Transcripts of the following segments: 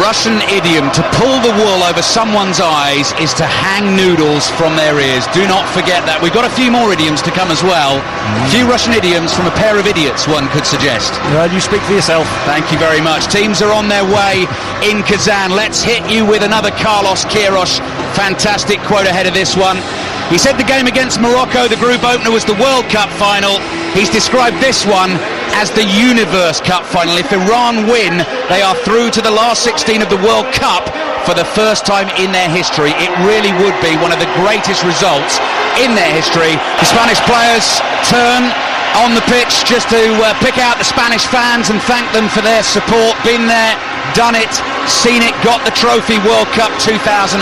Russian idiom, to pull the wool over someone's eyes is to hang noodles from their ears. Do not forget that. We've got a few more idioms to come as well. A few Russian idioms from a pair of idiots, one could suggest. Well, you speak for yourself. Thank you very much. Teams are on their way in Kazan. Let's hit you with another Carlos Queiroz. Fantastic quote ahead of this one. He said the game against Morocco, the group opener, was the World Cup final. He's described this one as the Universe Cup final. If Iran win, they are through to the last 16 of the World Cup for the first time in their history. It really would be one of the greatest results in their history. The Spanish players turn on the pitch just to pick out the Spanish fans and thank them for their support. Been there, done it, seen it, got the trophy. World Cup 2010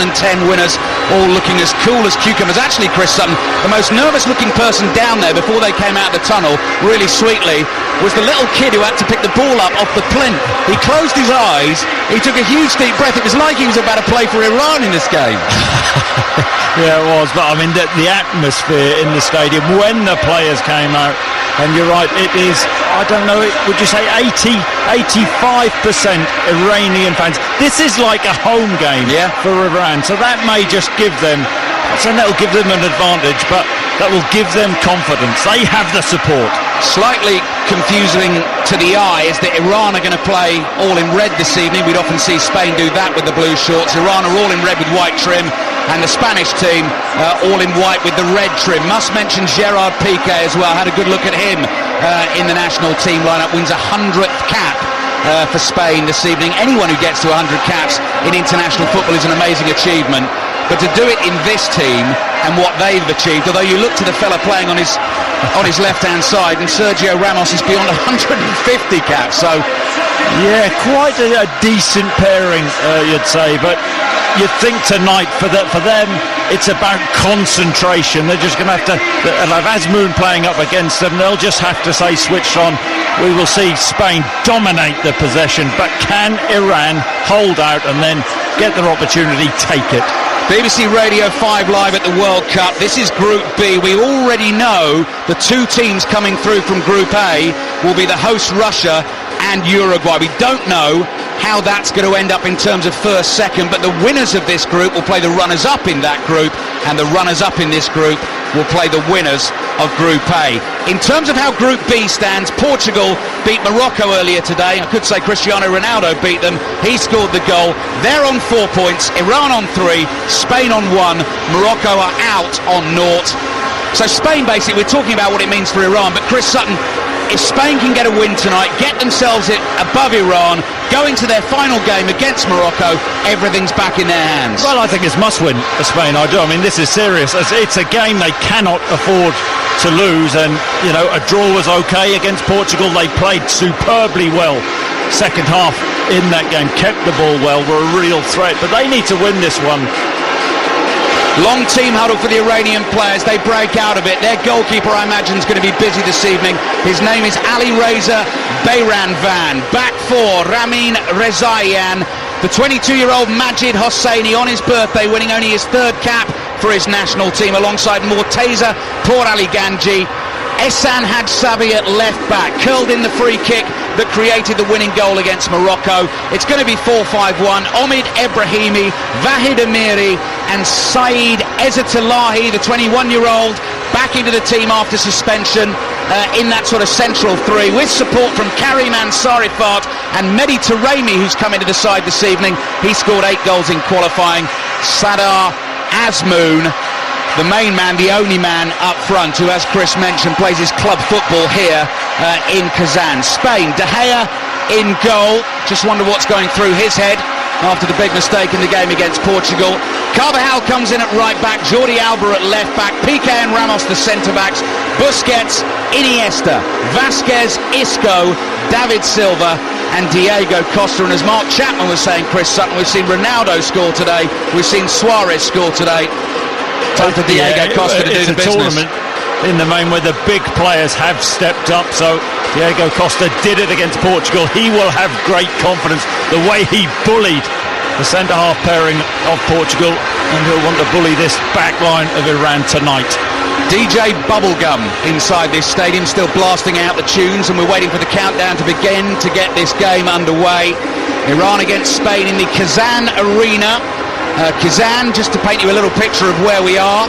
winners, all looking as cool as cucumbers. Actually, Chris Sutton, the most nervous looking person down there before they came out of the tunnel, really sweetly, was the little kid who had to pick the ball up off the plinth. He closed his eyes, he took a huge deep breath. It was like he was about to play for Iran in this game. Yeah, it was, but I mean the atmosphere in the stadium when the players came out, and you're right, it is, I don't know, would you say 85% Iranian fans. This is like a home game for Iran, so that may just give them, so that'll give them an advantage, but that will give them confidence. They have the support. Slightly confusing to the eye is that Iran are going to play all in red this evening. We'd often see Spain do that with the blue shorts. Iran are all in red with white trim, and the Spanish team all in white with the red trim. Must mention Gerard Piqué as well. Had a good look at him in the national team lineup. Wins 100th cap for Spain this evening. Anyone who gets to 100 caps in international football is an amazing achievement. But to do it in this team and what they've achieved, although you look to the fella playing on his left-hand side, and Sergio Ramos is beyond 150 caps, so... Yeah, quite a decent pairing, you'd say, but you'd think tonight for them it's about concentration. They're just going to have to have Azmoun playing up against them. They'll just have to say switched on. We will see Spain dominate the possession, but can Iran hold out and then get their opportunity, take it? BBC Radio 5 live at the World Cup. This is Group B. We already know the two teams coming through from Group A will be the host Russia and Uruguay. We don't know how that's going to end up in terms of first, second, but the winners of this group will play the runners-up in that group, and the runners-up in this group will play the winners of Group A. In terms of how Group B stands, Portugal beat Morocco earlier today. I could say Cristiano Ronaldo beat them. He scored the goal. They're on 4 points, Iran on 3, Spain on 1, Morocco are out on 0. So Spain, basically, we're talking about what it means for Iran, but Chris Sutton, if Spain can get a win tonight, get themselves above Iran, go into their final game against Morocco, everything's back in their hands. Well, I think it's must-win for Spain. I do. I mean, this is serious. It's a game they cannot afford to lose, and, you know, a draw was okay against Portugal. They played superbly well second half in that game, kept the ball well, were a real threat, but they need to win this one. Long team huddle for the Iranian players. They break out of it. Their goalkeeper, I imagine, is going to be busy this evening. His name is Ali Reza Bayranvan. Back four, Ramin Rezaian. The 22-year-old Majid Hosseini on his birthday, winning only his third cap for his national team, alongside Morteza Por Ali Ganji. Ehsan Hadsavi at left back, curled in the free kick that created the winning goal against Morocco. It's going to be 4-5-1. Omid Ebrahimi, Vahid Amiri and Saeed Ezzatullahi, the 21-year-old, back into the team after suspension in that sort of central three, with support from Karim Ansarifat and Mehdi Taremi, who's come into the side this evening. He scored 8 goals in qualifying. Sadar Azmoun, the main man, the only man up front, who, as Chris mentioned, plays his club football here in Kazan. Spain, De Gea in goal. Just wonder what's going through his head after the big mistake in the game against Portugal. Carvajal comes in at right back, Jordi Alba at left back, Piqué and Ramos the centre-backs, Busquets, Iniesta, Vasquez, Isco, David Silva and Diego Costa. And as Mark Chapman was saying, Chris Sutton, we've seen Ronaldo score today, we've seen Suarez score today. Time for Diego Costa to do the business. Tournament in the main where the big players have stepped up, so Diego Costa did it against Portugal. He will have great confidence, the way he bullied the centre-half pairing of Portugal, and he'll want to bully this back line of Iran tonight. DJ Bubblegum inside this stadium, still blasting out the tunes, and we're waiting for the countdown to begin to get this game underway. Iran against Spain in the Kazan Arena. Kazan, just to paint you a little picture of where we are,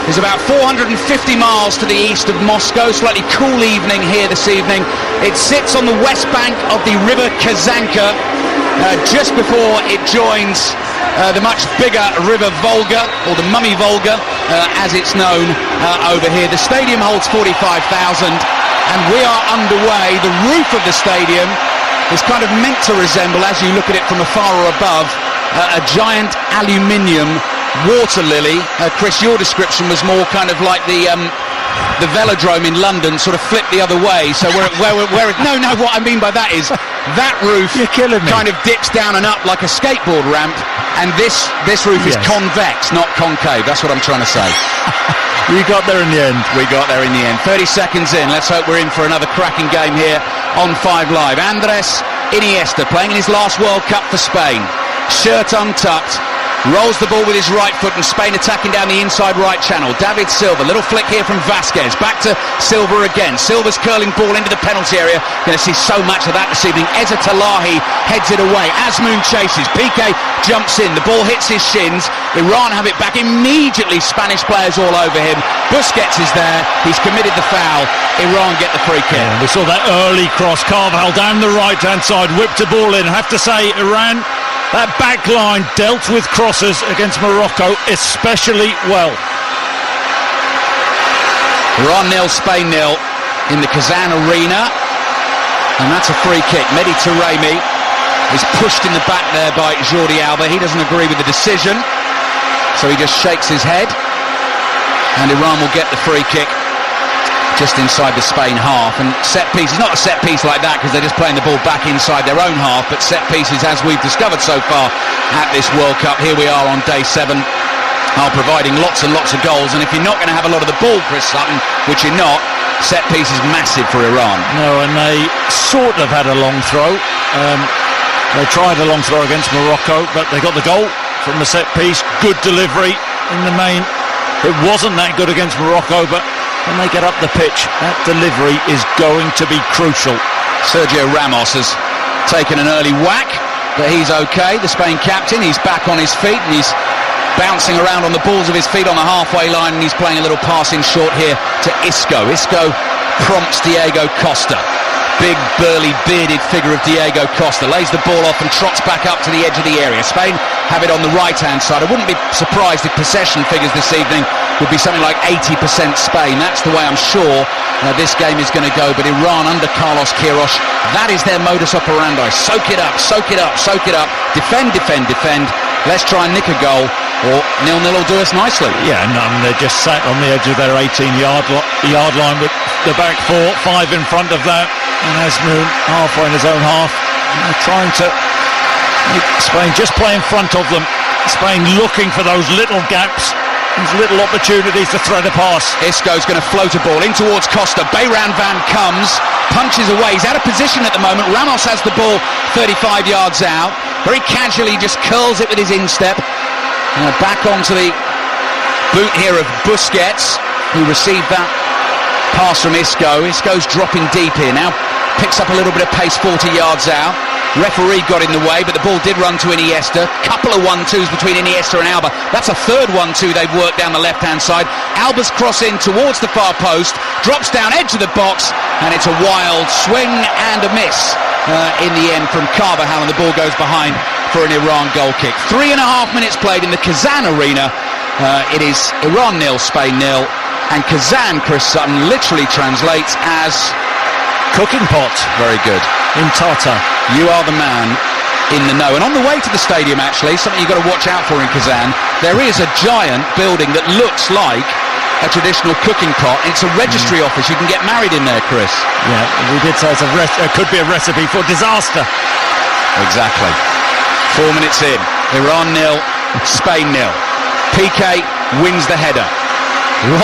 is about 450 miles to the east of Moscow. Slightly cool evening here this evening. It sits on the west bank of the river Kazanka, just before it joins the much bigger river Volga, or the Mummy Volga, as it's known over here. The stadium holds 45,000, and we are underway. The roof of the stadium is kind of meant to resemble, as you look at it from afar or above, a giant aluminium water lily. Chris, your description was more kind of like the velodrome in London, sort of flipped the other way. So no, what I mean by that is that roof kind of dips down and up like a skateboard ramp, and this roof is convex, not concave. That's what I'm trying to say. You got there in the end. We got there in the end. 30 seconds in. Let's hope we're in for another cracking game here on 5 Live. Andres Iniesta playing in his last World Cup for Spain. Shirt untucked. Rolls the ball with his right foot, and Spain attacking down the inside right channel. David Silva, little flick here from Vasquez. Back to Silva again. Silva's curling ball into the penalty area. Going to see so much of that this evening. Eza Talahi heads it away. Azmoun chases. Piqué jumps in. The ball hits his shins. Iran have it back. Immediately Spanish players all over him. Busquets is there. He's committed the foul. Iran get the free kick. Yeah, we saw that early cross. Carvajal down the right-hand side. Whipped the ball in. I have to say, Iran, that back line dealt with crosses against Morocco especially well. Iran 0, Spain 0 in the Kazan Arena. And that's a free kick. Mehdi Taremi is pushed in the back there by Jordi Alba. He doesn't agree with the decision, so he just shakes his head. And Iran will get the free kick just inside the Spain half. And set piece is not a set piece like that, because they're just playing the ball back inside their own half, but set pieces, as we've discovered so far at this World Cup, here we are on day 7, are providing lots and lots of goals. And if you're not going to have a lot of the ball, Chris Sutton, which you're not, set piece is massive for Iran. No, and they sort of had a long throw. They tried a long throw against Morocco, but they got the goal from the set piece. Good delivery in the main. It wasn't that good against Morocco, but when they get up the pitch, that delivery is going to be crucial. Sergio Ramos has taken an early whack, but he's okay. The Spain captain, he's back on his feet, and he's bouncing around on the balls of his feet on the halfway line, and he's playing a little pass in short here to Isco. Isco prompts Diego Costa. Big, burly, bearded figure of Diego Costa lays the ball off and trots back up to the edge of the area. Spain have it on the right-hand side. I wouldn't be surprised if possession figures this evening would be something like 80% Spain. That's the way I'm sure this game is going to go. But Iran under Carlos Queiroz, that is their modus operandi. Soak it up, soak it up, soak it up. Defend, defend, defend. Let's try and nick a goal, or 0-0 will do us nicely. Yeah, and they're just sat on the edge of their 18-yard line with the back 4, 5 in front of that. And Azmoun halfway in his own half. And they're trying to make Spain just play in front of them. Spain looking for those little gaps, those little opportunities to thread a pass. Isco's going to float a ball in towards Costa. Bayram Van comes, punches away. He's out of position at the moment. Ramos has the ball 35 yards out. Very casually just curls it with his instep. Back onto the boot here of Busquets, who received that pass from Isco. Isco's dropping deep here now. Picks up a little bit of pace 40 yards out. Referee got in the way, but the ball did run to Iniesta. Couple of 1-2s between Iniesta and Alba. That's a third 1-2 they've worked down the left-hand side. Alba's cross in towards the far post, drops down edge of the box, and it's a wild swing and a miss in the end from Carvajal, and the ball goes behind for an Iran goal kick. 3.5 minutes played in the Kazan Arena. It is Iran 0, Spain 0, and Kazan, Chris Sutton, literally translates as cooking pot. Very good. In Tatar. You are the man in the know. And on the way to the stadium, actually, something you've got to watch out for in Kazan, there is a giant building that looks like a traditional cooking pot. It's a registry office. You can get married in there, Chris. Yeah, we did say it could be a recipe for disaster. Exactly. 4 minutes in. Iran 0, Spain 0. Piqué wins the header.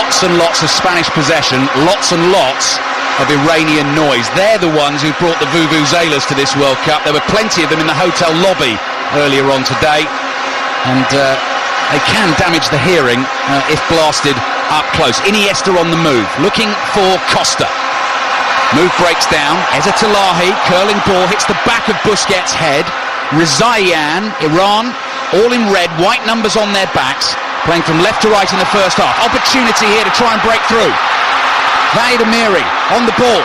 Lots and lots of Spanish possession, lots and lots of Iranian noise. They're the ones who brought the vuvuzelas to this World Cup. There were plenty of them in the hotel lobby earlier on today, and they can damage the hearing if blasted up close. Iniesta on the move, looking for Costa. Move breaks down. Eza Talahi, curling ball, hits the back of Busquets' head. Rizaian, Iran, all in red, white numbers on their backs, playing from left to right in the first half. Opportunity here to try and break through. Vahid Amiri on the ball,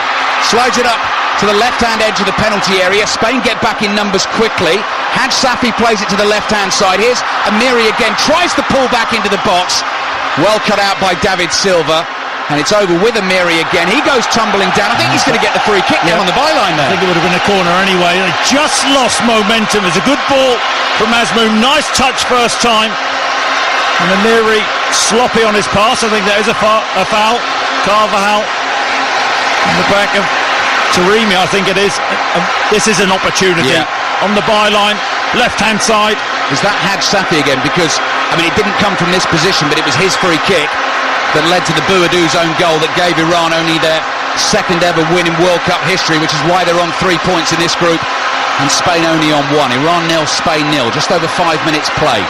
slides it up to the left-hand edge of the penalty area. Spain get back in numbers quickly. Hadj Safi plays it to the left-hand side. Here's Amiri again, tries to pull back into the box. Well cut out by David Silva. And it's over with Amiri again. He goes tumbling down. I think he's going to get the free kick down on the byline there. I think it would have been a corner anyway. They just lost momentum. It's a good ball from Azmoun. Nice touch first time. And Amiri sloppy on his pass. I think there is a foul. Carvajal in the back of Taremi, I think it is. This is an opportunity on the byline, left-hand side. Is that Hadj Safi again? Because, I mean, it didn't come from this position, but it was his free kick that led to the Bouadou's own goal that gave Iran only their second ever win in World Cup history, which is why they're on 3 points in this group, and Spain only on 1. Iran 0, Spain 0. Just over 5 minutes played.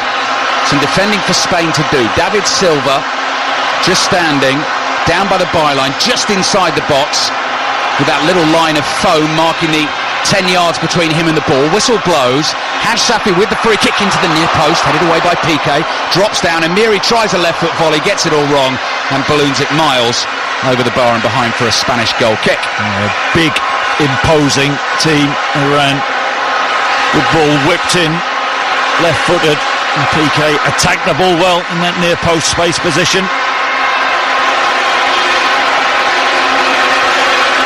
Some defending for Spain to do. David Silva just standing down by the byline, just inside the box, with that little line of foam marking the 10 yards between him and the ball. Whistle blows. Hadj Safi with the free kick into the near post, headed away by Piqué, drops down. Amiri tries a left foot volley, gets it all wrong, and balloons it miles over the bar and behind for a Spanish goal kick. Big, imposing team. Iran. Good ball whipped in, left-footed, and Piqué attacked the ball well in that near post space position.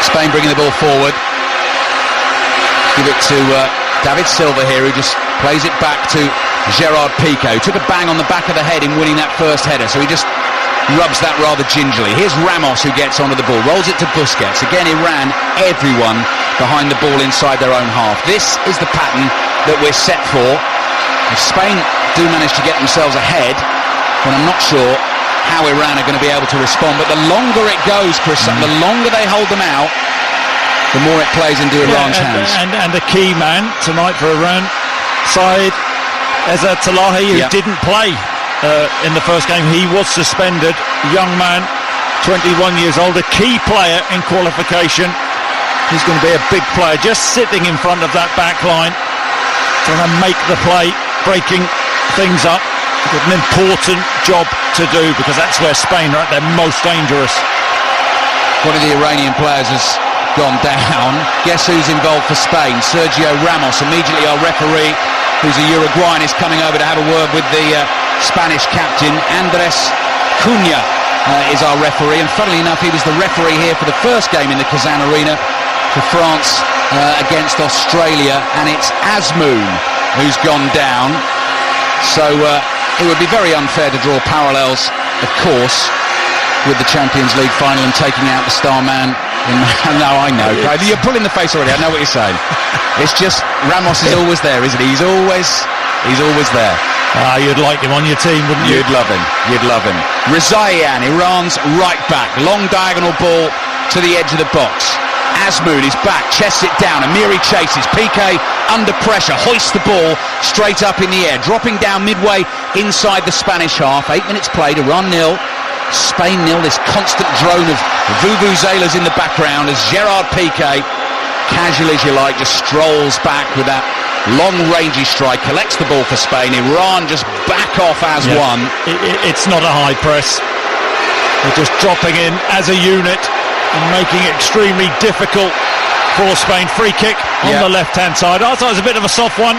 Spain bringing the ball forward. Give it to David Silva here, who just plays it back to Gerard Piqué, who took a bang on the back of the head in winning that first header, so he just rubs that rather gingerly. Here's Ramos, who gets onto the ball, rolls it to Busquets. Again, Iran, everyone behind the ball inside their own half. This is the pattern that we're set for. If Spain do manage to get themselves ahead, then I'm not sure how Iran are going to be able to respond. But the longer it goes, Chris, the longer they hold them out, the more it plays into Iran's hands. And the key man tonight for Iran, Saeed Ezzat Talahi, who didn't play in the first game. He was suspended. Young man, 21 years old, a key player in qualification. He's going to be a big player, just sitting in front of that back line, trying to make the play, breaking things up. Got an important job to do, because that's where Spain are at their most dangerous. One of the Iranian players has gone down. Guess who's involved for Spain? Sergio Ramos. Immediately our referee, who's a Uruguayan, is coming over to have a word with the Spanish captain. Andres Cunha is our referee, and funnily enough, he was the referee here for the first game in the Kazan Arena for France against Australia, and it's Azmoun who's gone down. So it would be very unfair to draw parallels, of course, with the Champions League final and taking out the star man. No, I know. You're pulling the face already. I know what you're saying. It's just Ramos is always there, isn't he? He's always there. You'd like him on your team, wouldn't you? You'd love him. You'd love him. Rizaian, Iran's right back. Long diagonal ball to the edge of the box. Azmoun is back, chests it down. Amiri chases. Piqué under pressure, hoists the ball straight up in the air, dropping down midway inside the Spanish half. 8 minutes played. Iran 0, Spain 0. This constant drone of vuvuzelas in the background as Gerard Piqué, casually as you like, just strolls back with that long rangey strike, collects the ball for Spain. Iran just back off as one. It's not a high press. They're just dropping in as a unit and making it extremely difficult for Spain. Free kick on the left-hand side. I thought it was a bit of a soft one.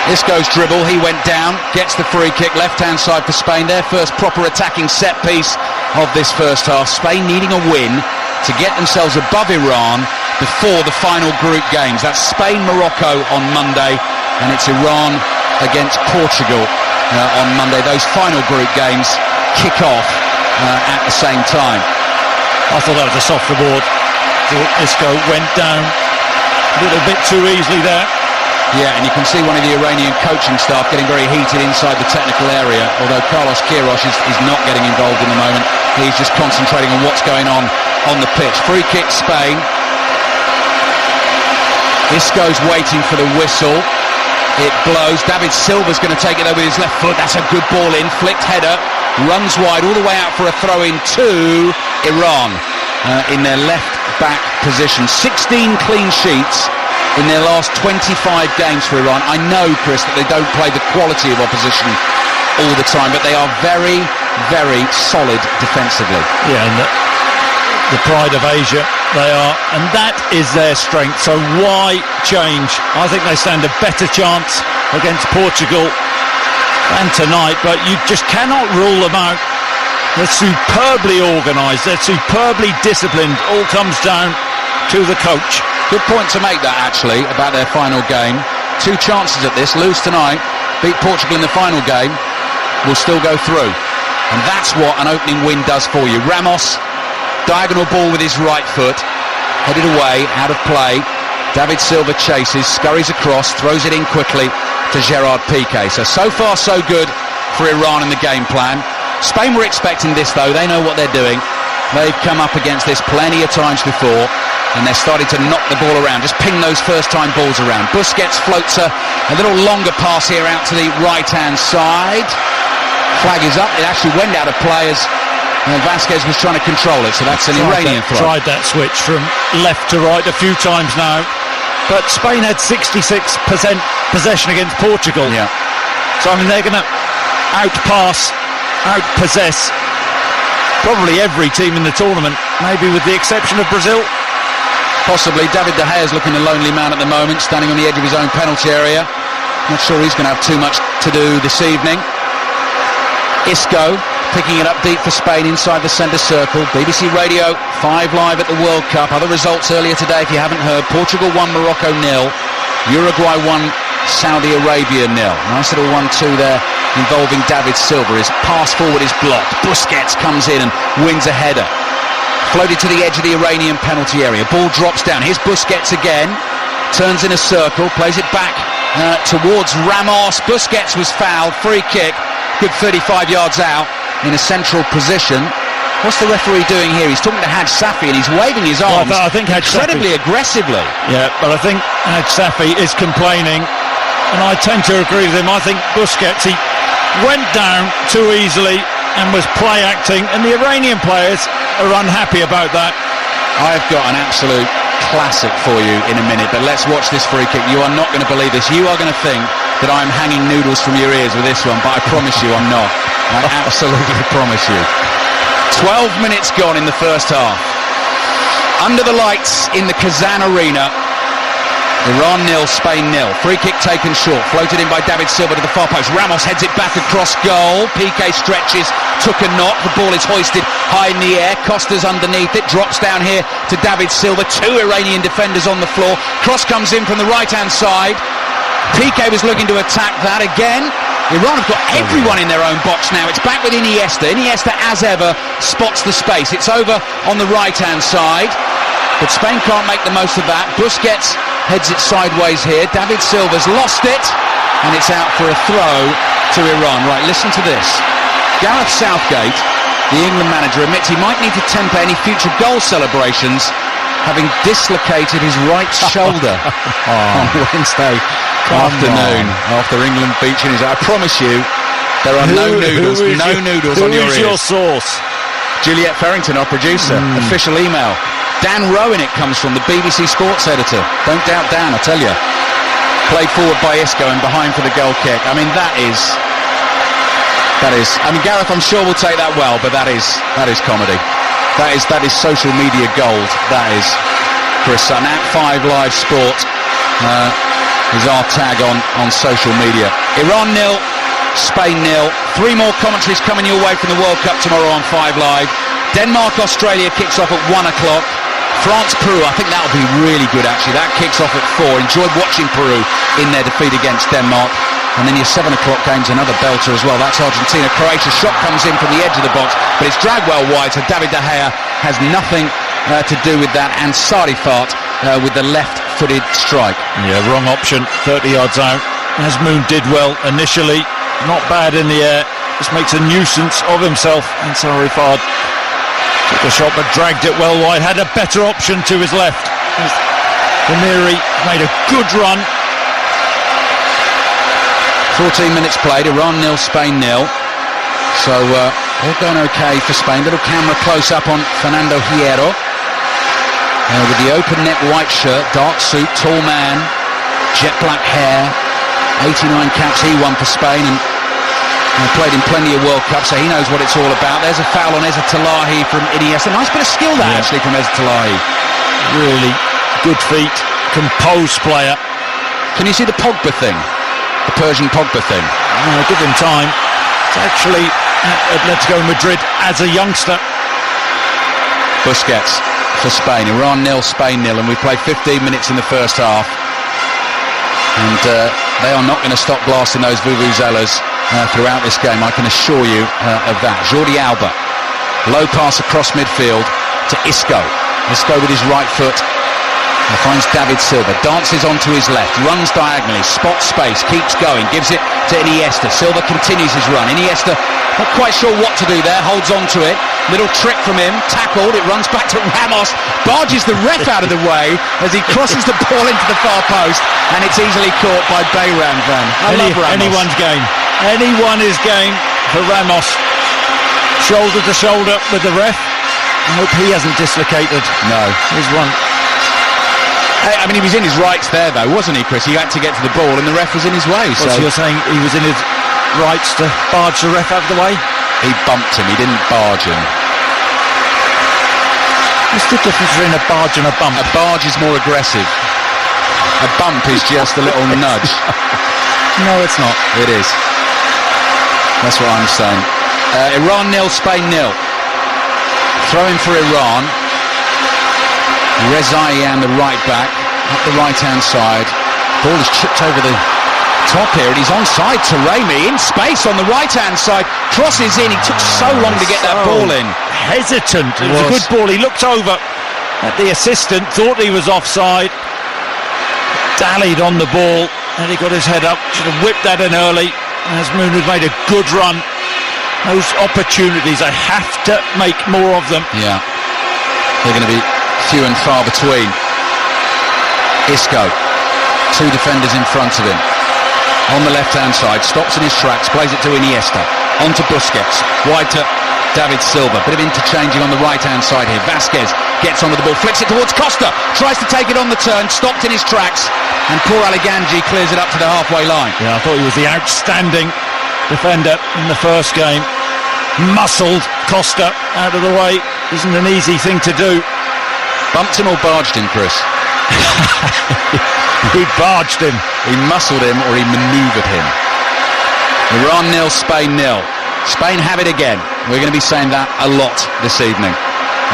This goes dribble, he went down, gets the free kick, left-hand side for Spain. Their first proper attacking set piece of this first half. Spain needing a win to get themselves above Iran before the final group games. That's Spain-Morocco on Monday, and it's Iran against Portugal on Monday. Those final group games kick off at the same time. I thought that was a softer board. Isco went down a little bit too easily there. Yeah, and you can see one of the Iranian coaching staff getting very heated inside the technical area, although Carlos Queiroz is not getting involved in the moment. He's just concentrating on what's going on the pitch. Free kick Spain. Isco's waiting for the whistle. It blows. David Silva's going to take it over with his left foot. That's a good ball in. Flicked header. Runs wide all the way out for a throw-in to Iran in their left back position. 16 clean sheets in their last 25 games for Iran. I know, Chris, that they don't play the quality of opposition all the time, but they are very, very solid defensively. Yeah, and the pride of Asia, they are, and that is their strength. So why change? I think they stand a better chance against Portugal than tonight, but you just cannot rule them out. They're superbly organised, they're superbly disciplined. All comes down to the coach. Good point to make that, actually, about their final game. 2 chances at this. Lose tonight, beat Portugal in the final game, will still go through. And that's what an opening win does for you. Ramos, diagonal ball with his right foot, headed away, out of play. David Silva chases, scurries across, throws it in quickly to Gerard Piqué. So far so good for Iran in the game plan. Spain were expecting this, though. They know what they're doing. They've come up against this plenty of times before, and they're starting to knock the ball around, just ping those first-time balls around. Busquets floats a little longer pass here out to the right-hand side. Flag is up. It actually went out of play as Vasquez was trying to control it, so that's an Iranian throw. Tried that switch from left to right a few times now, but Spain had 66% possession against Portugal. Yeah. So, I mean, they're going to outpass, outpossess probably every team in the tournament, maybe with the exception of Brazil. Possibly. David De Gea is looking a lonely man at the moment, standing on the edge of his own penalty area. Not sure he's going to have too much to do this evening. Isco picking it up deep for Spain inside the centre circle. BBC Radio 5 live at the World Cup. Other results earlier today, if you haven't heard: Portugal 1, Morocco 0, Uruguay 1, Saudi Arabia 0. Nice little 1-2 there involving David Silva. His pass forward is blocked. Busquets comes in and wins a header. Floated to the edge of the Iranian penalty area. Ball drops down. Here's Busquets again. Turns in a circle. Plays it back towards Ramos. Busquets was fouled. Free kick. Good 35 yards out in a central position. What's the referee doing here? He's talking to Haj Safi and he's waving his arms I think incredibly aggressively. Yeah, but I think Haj Safi is complaining, and I tend to agree with him. I think Busquets, he went down too easily and was play acting, and the Iranian players are unhappy about that. I've got an absolute classic for you in a minute, but let's watch this free kick. You are not going to believe this. You are going to think that I'm hanging noodles from your ears with this one, but I promise you I'm not. I absolutely promise you. 12 minutes gone in the first half. Under the lights in the Kazan Arena, Iran 0, Spain 0. Free kick taken short, floated in by David Silva to the far post. Ramos heads it back across goal. Piqué stretches, took a knock. The ball is hoisted high in the air. Costa's underneath it, drops down here to David Silva. 2 Iranian defenders on the floor. Cross comes in from the right-hand side. Piqué was looking to attack that again. Iran have got everyone in their own box now. It's back with Iniesta. Iniesta, as ever, spots the space. It's over on the right-hand side, but Spain can't make the most of that. Busquets heads it sideways here. David Silva's lost it, and it's out for a throw to Iran. Right, listen to this. Gareth Southgate, the England manager, admits he might need to temper any future goal celebrations, having dislocated his right shoulder on Wednesday afternoon after England beaching his. I promise you, there are no noodles on your ears. Who is your source? Juliet Farrington, our producer. Official email. Dan Rowan, it comes from, the BBC Sports editor. Don't doubt Dan, I tell you. Played forward by Isco and behind for the goal kick. I mean, that is. I mean, Gareth, I'm sure will take that well, but that is comedy. That is social media gold. That is for a son. At 5 Live Sport is our tag on social media. Iran 0, Spain 0. 3 more commentaries coming your way from the World Cup tomorrow on 5 Live. Denmark Australia kicks off at 1 o'clock. France Peru, I think that'll be really good actually. That kicks off at 4. Enjoyed watching Peru in their defeat against Denmark. And then your 7 o'clock game's another belter as well. That's Argentina Croatia. Shot comes in from the edge of the box, but it's dragged well wide, so David De Gea has nothing to do with that. And Sarifat with the left-footed strike. Yeah, wrong option, 30 yards out. Azmoun did well initially, not bad in the air. Just makes a nuisance of himself, and Sarifat took the shot but dragged it well wide. Had a better option to his left. Amiri made a good run. 14 minutes played, Iran 0, Spain 0. So all going okay for Spain. Little camera close up on Fernando Hierro. with the open neck white shirt, dark suit, tall man, jet black hair, 89 caps he won for Spain, and played in plenty of World Cups, so he knows what it's all about. There's a foul on Ezra Talahi from Iniesta. Nice bit of skill there, actually, from Ezra Talahi. Really good feet, composed player. Can you see the Pogba thing? The Persian Pogba thing? Give him time. It's actually at Atletico Madrid as a youngster. Busquets for Spain. Iran 0, Spain 0, and we played 15 minutes in the first half. And they are not going to stop blasting those vuvuzelas throughout this game, I can assure you of that. Jordi Alba, low pass across midfield to Isco. Isco with his right foot finds David Silva, dances onto his left, runs diagonally, spots space, keeps going, gives it to Iniesta. Silva continues his run. Iniesta not quite sure what to do there, holds on to it. Little trick from him, tackled, it runs back to Ramos, barges the ref out of the way as he crosses the ball into the far post, and it's easily caught by Bayram Van. I love Ramos. Anyone's game. Anyone is game for Ramos. Shoulder to shoulder with the ref. I hope he hasn't dislocated. No. Here's one. I mean, he was in his rights there, though, wasn't he, Chris? He had to get to the ball, and the ref was in his way. So you're saying he was in his rights to barge the ref out of the way? He bumped him. He didn't barge him. What's the difference between a barge and a bump? A barge is more aggressive. A bump is just a little nudge. No, it's not. It is. That's what I'm saying. Iran 0, Spain 0. Throwing for Iran. Rezaian, the right back, up the right-hand side. Ball is chipped over the top here, and he's onside. Taremi in space on the right-hand side. Crosses in. He took so long to get that ball in. Hesitant. It was a good ball. He looked over at the assistant, thought he was offside, dallied on the ball, and he got his head up. Should have whipped that in early. Azmoun has made a good run. Those opportunities, I have to make more of them. Yeah, they're going to be few and far between. Isco, two defenders in front of him. On the left-hand side, stops in his tracks, plays it to Iniesta. On to Busquets, wide to David Silva. Bit of interchanging on the right-hand side here. Vasquez gets onto the ball, flicks it towards Costa, tries to take it on the turn, stopped in his tracks, and poor Aliganji clears it up to the halfway line. Yeah, I thought he was the outstanding defender in the first game. Muscled Costa out of the way. Isn't an easy thing to do. Bumped him or barged him, Chris? He barged him. He muscled him or he manoeuvred him. Iran 0, Spain 0. Spain have it again. We're going to be saying that a lot this evening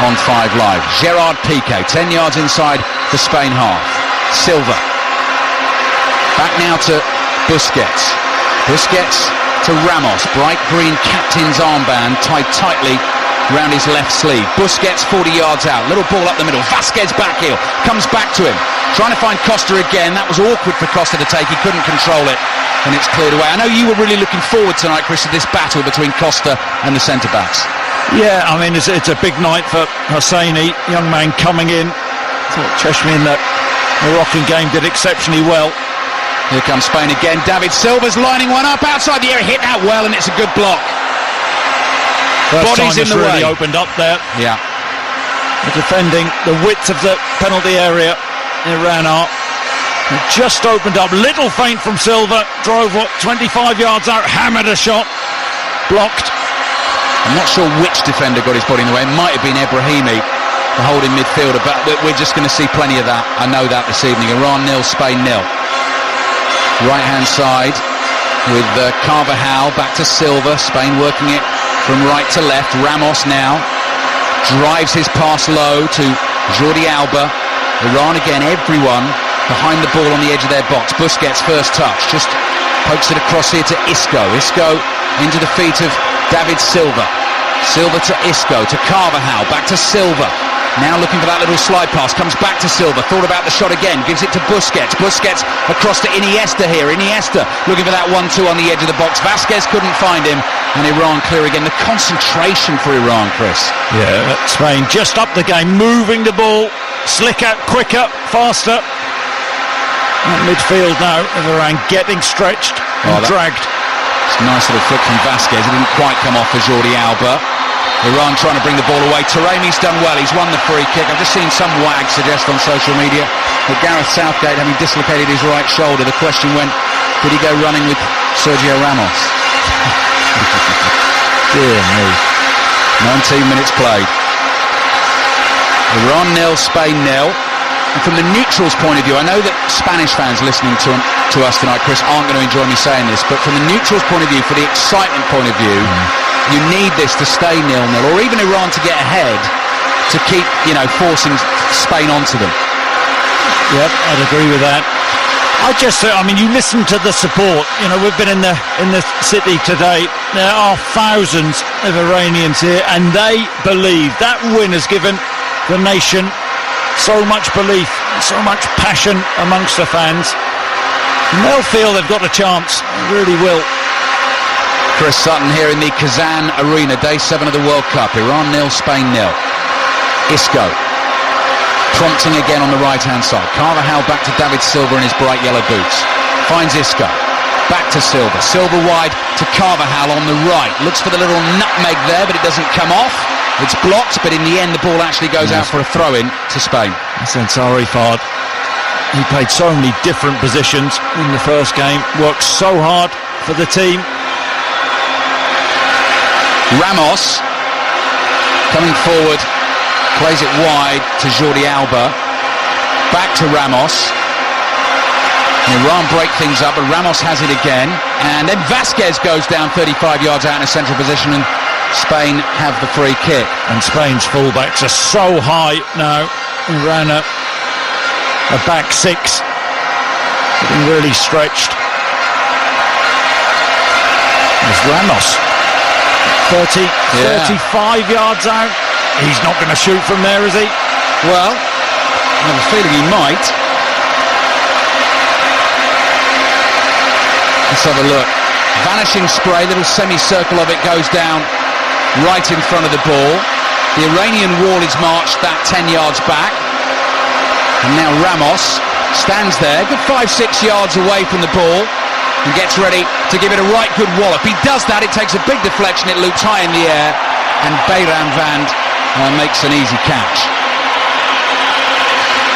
on 5 Live. Gerard Piqué, 10 yards inside the Spain half. Silva. Back now to Busquets. Busquets to Ramos. Bright green captain's armband tied tightly round his left sleeve. Busquets 40 yards out, little ball up the middle. Vasquez back heel, comes back to him, trying to find Costa again. That was awkward for Costa to take. He couldn't control it, and it's cleared away. I know you were really looking forward tonight, Chris, to this battle between Costa and the centre backs. Yeah, I mean, it's a big night for Hosseini, young man coming in. Thought Cheshmi in the Moroccan game did exceptionally well. Here comes Spain again. David Silva's lining one up outside the area, hit that well, and it's a good block. First Bodies time in the really way. Opened up there. Yeah. They're defending the width of the penalty area. Iran are just opened up. Little feint from Silva. Drove 25 yards out. Hammered a shot. Blocked. I'm not sure which defender got his body in the way. It might have been Ebrahimi, the holding midfielder, but we're just going to see plenty of that. I know that this evening. Iran 0, Spain 0. Right hand side with Carvajal back to Silva. Spain working it from right to left. Ramos now drives his pass low to Jordi Alba. Iran again, everyone behind the ball on the edge of their box. Busquets first touch, just pokes it across here to Isco. Isco into the feet of David Silva. Silva to Isco, to Carvajal, back to Silva. Now looking for that little slide pass, comes back to Silva, thought about the shot again, gives it to Busquets. Busquets across to Iniesta here. Iniesta looking for that 1-2 on the edge of the box. Vasquez couldn't find him, and Iran clear again. The concentration for Iran, Chris. Yeah, Spain just up the game, moving the ball, slicker, quicker, faster. That midfield now of Iran getting stretched and dragged. It's a nice little flick from Vasquez. It didn't quite come off for Jordi Alba. Iran trying to bring the ball away. Taremi's done well. He's won the free kick. I've just seen some wag suggest on social media that Gareth Southgate, having dislocated his right shoulder, the question went, did he go running with Sergio Ramos? Dear me. 19 minutes played. Iran 0, Spain 0. And from the neutrals' point of view, I know that Spanish fans listening to us tonight, Chris, aren't going to enjoy me saying this, but from the neutrals' point of view, for the excitement point of view, you need this to stay 0-0, or even Iran to get ahead to keep, forcing Spain onto them. Yep, I'd agree with that. You listen to the support. We've been in the city today. There are thousands of Iranians here, and they believe that win has given the nation so much belief, so much passion amongst the fans. And they'll feel they've got a chance. They really will. Chris Sutton here in the Kazan Arena, day 7 of the World Cup. Iran 0, Spain 0. Isco prompting again on the right-hand side. Carvajal back to David Silva in his bright yellow boots. Finds Isco. Back to Silva. Silva wide to Carvajal on the right. Looks for the little nutmeg there, but it doesn't come off. It's blocked, but in the end the ball actually goes out for a throw-in to Spain. That's Ansari Fard. He played so many different positions in the first game. Worked so hard for the team. Ramos coming forward, plays it wide to Jordi Alba. Back to Ramos. Iran break things up, but Ramos has it again. And then Vasquez goes down 35 yards out in a central position, and Spain have the free kick. And Spain's fullbacks are so high now. Iran a back six, getting really stretched. There's Ramos, 35 yards out. He's not going to shoot from there, is he? Well, I have a feeling he might. Let's have a look. Vanishing spray, little semicircle of it goes down right in front of the ball. The Iranian wall is marched that 10 yards back. And now Ramos stands there, good 5-6 yards away from the ball, and gets ready to give it a right good wallop. He does that, it takes a big deflection, it loops high in the air, and Bayram Vand makes an easy catch.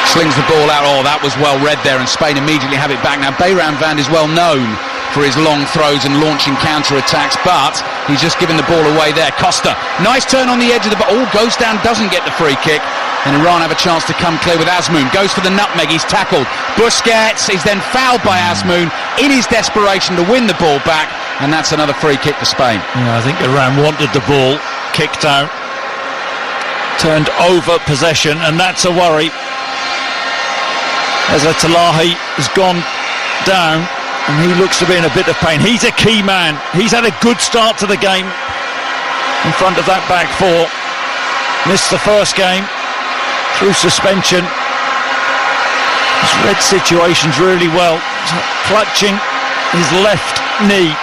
Slings the ball out. Oh, that was well read there, and Spain immediately have it back. Now Bayram Vand is well known for his long throws and launching counter-attacks, but he's just given the ball away there. Costa, nice turn on the edge of the ball, goes down, doesn't get the free kick, and Iran have a chance to come clear with Azmoun. Goes for the nutmeg, he's tackled. Busquets is then fouled by Azmoun in his desperation to win the ball back, and that's another free kick to Spain. Yeah, I think Iran wanted the ball, kicked out, turned over possession, and that's a worry. As Talahi has gone down, and he looks to be in a bit of pain. He's a key man. He's had a good start to the game in front of that back four. Missed the first game through suspension. He's read situations really well. He's clutching his left knee.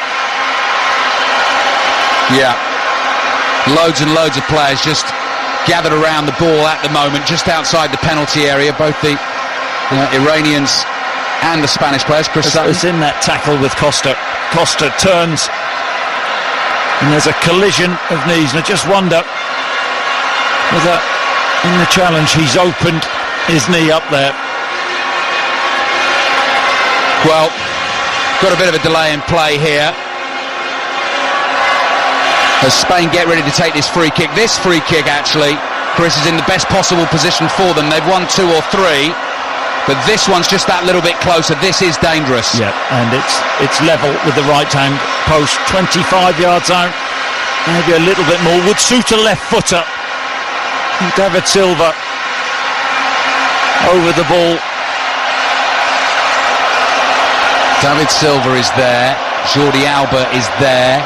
Yeah. Loads and loads of players just gathered around the ball at the moment, just outside the penalty area. Both the Iranians and the Spanish players. Chris Sutton. It's in that tackle with Costa. Costa turns, and there's a collision of knees, and I just wonder whether in the challenge he's opened his knee up there. Well, got a bit of a delay in play here as Spain get ready to take this free kick. This free kick, actually, Chris, is in the best possible position for them. They've won 2 or 3. But this one's just that little bit closer. This is dangerous. Yeah, and it's level with the right-hand post. 25 yards out, maybe a little bit more. Would suit a left footer. David Silva over the ball. David Silva is there. Jordi Alba is there.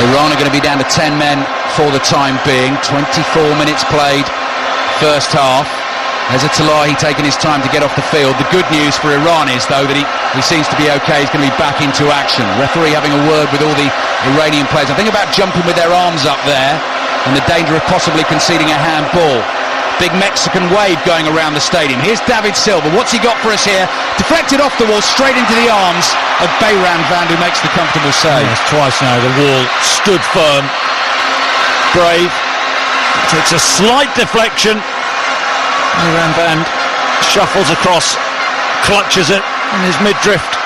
Iran are going to be down to 10 men for the time being. 24 minutes played. First half. There's Talahi taking his time to get off the field. The good news for Iran is, though, that he seems to be okay. He's going to be back into action. Referee having a word with all the Iranian players. I think about jumping with their arms up there and the danger of possibly conceding a handball. Big Mexican wave going around the stadium. Here's David Silva. What's he got for us here? Deflected off the wall, straight into the arms of Bayram Van, who makes the comfortable save. Yes, twice now the wall stood firm. Brave. Takes a slight deflection. Bayram Van shuffles across, clutches it in his mid-drift.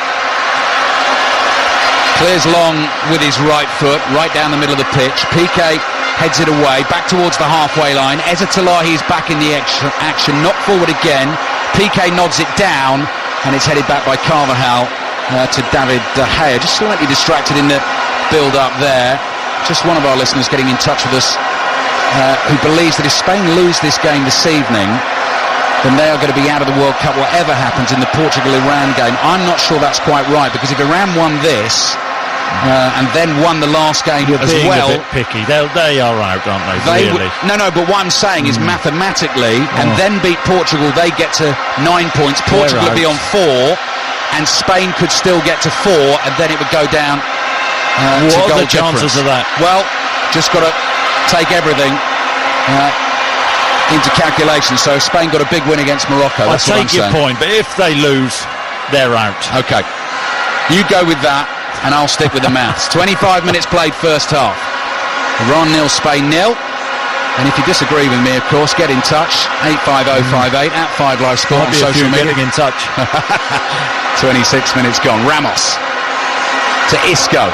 Clears long with his right foot, right down the middle of the pitch. Piqué heads it away, back towards the halfway line. Eza Talahi is back in the action, knocked forward again. Piqué nods it down, and it's headed back by Carvajal to David De Gea. Just slightly distracted in the build-up there. Just one of our listeners getting in touch with us who believes that if Spain lose this game this evening, then they are going to be out of the World Cup whatever happens in the Portugal-Iran game. I'm not sure that's quite right, because if Iran won this and then won the last game as well, a bit picky. They are out, aren't they? Really? No, but what I'm saying is mathematically, and then beat Portugal, they get to 9 points. Portugal would be on 4, and Spain could still get to 4, and then it would go down to what goal are the chances difference. of that? Well, just got to take everything into calculation. So Spain got a big win against Morocco. I'll take your point, but if they lose, they're out. Okay, you go with that, and I'll stick with the maths. 25 minutes played first half. Iran 0, Spain 0. And if you disagree with me, of course, get in touch. 85058 at 5 Live Sport on social media. Getting in touch. 26 minutes gone. Ramos to Isco.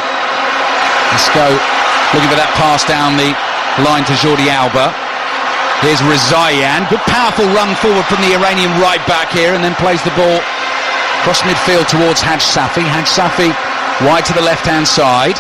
Isco looking for that pass down the line to Jordi Alba. Here's Rezaian. Good powerful run forward from the Iranian right back here, and then plays the ball across midfield towards Haj Safi. Haj Safi wide to the left-hand side.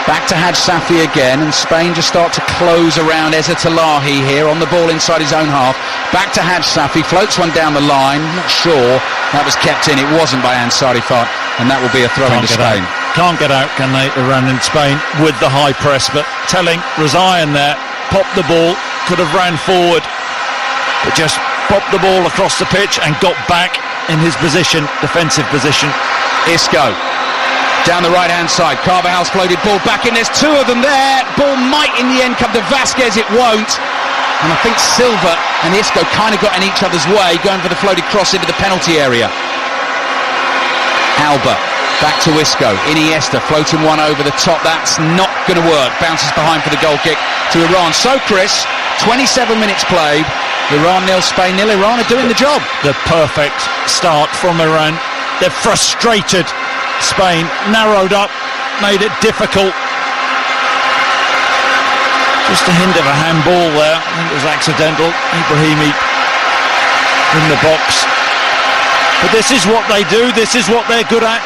Back to Haj Safi again, and Spain just start to close around Eza Talahi here on the ball inside his own half. Back to Haj Safi, floats one down the line. Not sure that was kept in. It wasn't by Ansari Fat, and that will be a throw into Spain. Can't get out, can they, Iran in Spain, with the high press, but telling Rezaian there, popped the ball, could have ran forward, but just popped the ball across the pitch and got back in his position, defensive position. Isco down the right-hand side. Carvajal's floated ball back in. There's two of them there. Ball might in the end come to Vasquez. It won't. And I think Silva and Isco kind of got in each other's way, going for the floated cross into the penalty area. Alba back to Isco. Iniesta floating one over the top. That's not going to work. Bounces behind for the goal kick to Iran. So, Chris, 27 minutes played. Iran 0, Spain 0. Iran are doing the job. The perfect start from Iran. They're frustrated. Spain narrowed up, made it difficult. Just a hint of a handball there. I think it was accidental. Ibrahimi in the box. But this is what they do. This is what they're good at.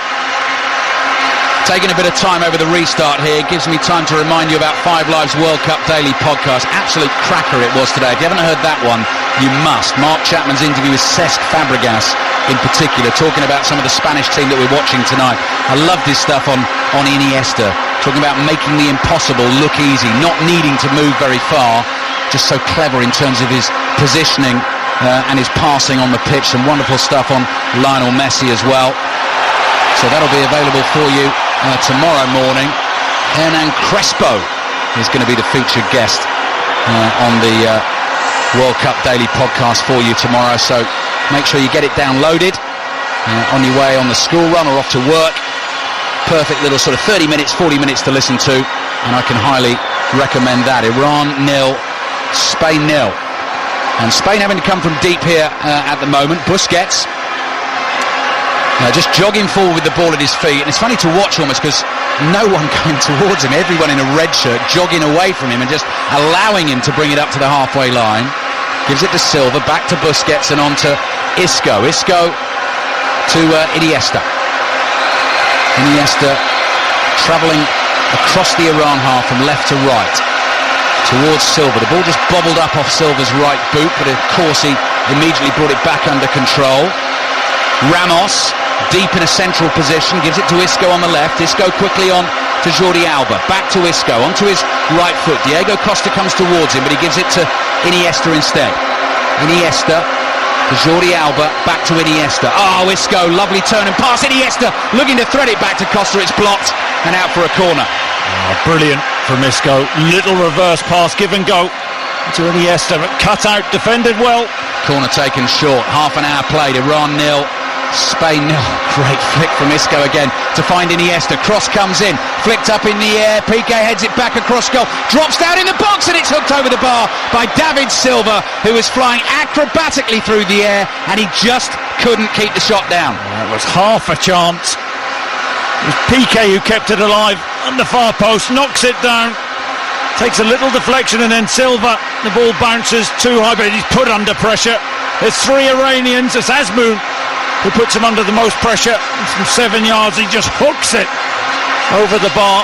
Taking a bit of time over the restart here gives me time to remind you about 5 Live's World Cup Daily podcast. Absolute cracker it was today. If you haven't heard that one, you must. Mark Chapman's interview with Cesc Fabregas in particular, talking about some of the Spanish team that we're watching tonight. I loved his stuff on Iniesta, talking about making the impossible look easy, not needing to move very far, just so clever in terms of his positioning and his passing on the pitch. Some wonderful stuff on Lionel Messi as well. So that'll be available for you tomorrow morning. Hernan Crespo is going to be the featured guest on the World Cup Daily podcast for you tomorrow. So make sure you get it downloaded on your way on the school run or off to work. Perfect little sort of 30 minutes, 40 minutes to listen to, and I can highly recommend that. Iran 0, Spain 0. And Spain having to come from deep here at the moment. Busquets just jogging forward with the ball at his feet, and it's funny to watch almost because no one going towards him, everyone in a red shirt jogging away from him and just allowing him to bring it up to the halfway line. Gives it to Silva, back to Busquets and on to Isco. Isco to Iniesta. Iniesta travelling across the Iran half from left to right towards Silva. The ball just bobbled up off Silva's right boot, but of course he immediately brought it back under control. Ramos deep in a central position, gives it to Isco on the left. Isco quickly on to Jordi Alba, back to Isco, onto his right foot. Diego Costa comes towards him, but he gives it to Iniesta instead. Iniesta to Jordi Alba, back to Iniesta. Oh, Isco, lovely turn and pass. Iniesta looking to thread it back to Costa. It's blocked and out for a corner. Oh, brilliant from Isco. Little reverse pass, give and go. to Iniesta, but cut out, defended well. Corner taken short. Half an hour played. Iran 0, Spain 0. Great flick from Isco again to find Iniesta. Cross comes in, flicked up in the air. Piqué heads it back across goal. Drops down in the box and it's hooked over the bar by David Silva, who was flying acrobatically through the air, and he just couldn't keep the shot down. That was half a chance. It was Piqué who kept it alive on the far post, knocks it down. Takes a little deflection, and then Silva, the ball bounces too high, but he's put under pressure. There's 3 Iranians. It's Azmoun who puts him under the most pressure. From 7 yards, he just hooks it over the bar.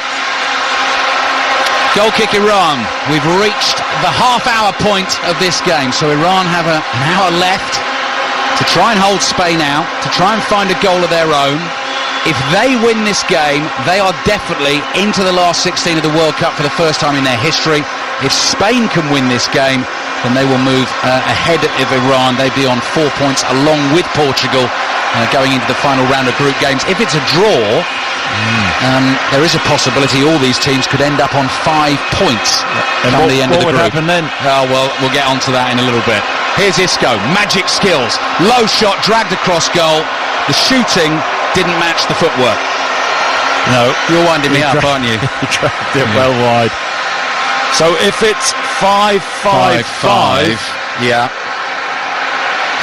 Goal kick Iran. We've reached the half-hour point of this game, so Iran have an hour left to try and hold Spain out, to try and find a goal of their own. If they win this game, they are definitely into the last 16 of the World Cup for the first time in their history. If Spain can win this game, then they will move ahead of Iran. They'd be on 4 points along with Portugal going into the final round of group games. If it's a draw, there is a possibility all these teams could end up on 5 points come the end of the group. What would happen then? Oh, well, we'll get onto that in a little bit. Here's Isco, magic skills, low shot, dragged across goal. The shooting didn't match the footwork. No. You're winding me up, aren't you? He dragged it well wide. So if it's 5-5-5, yeah.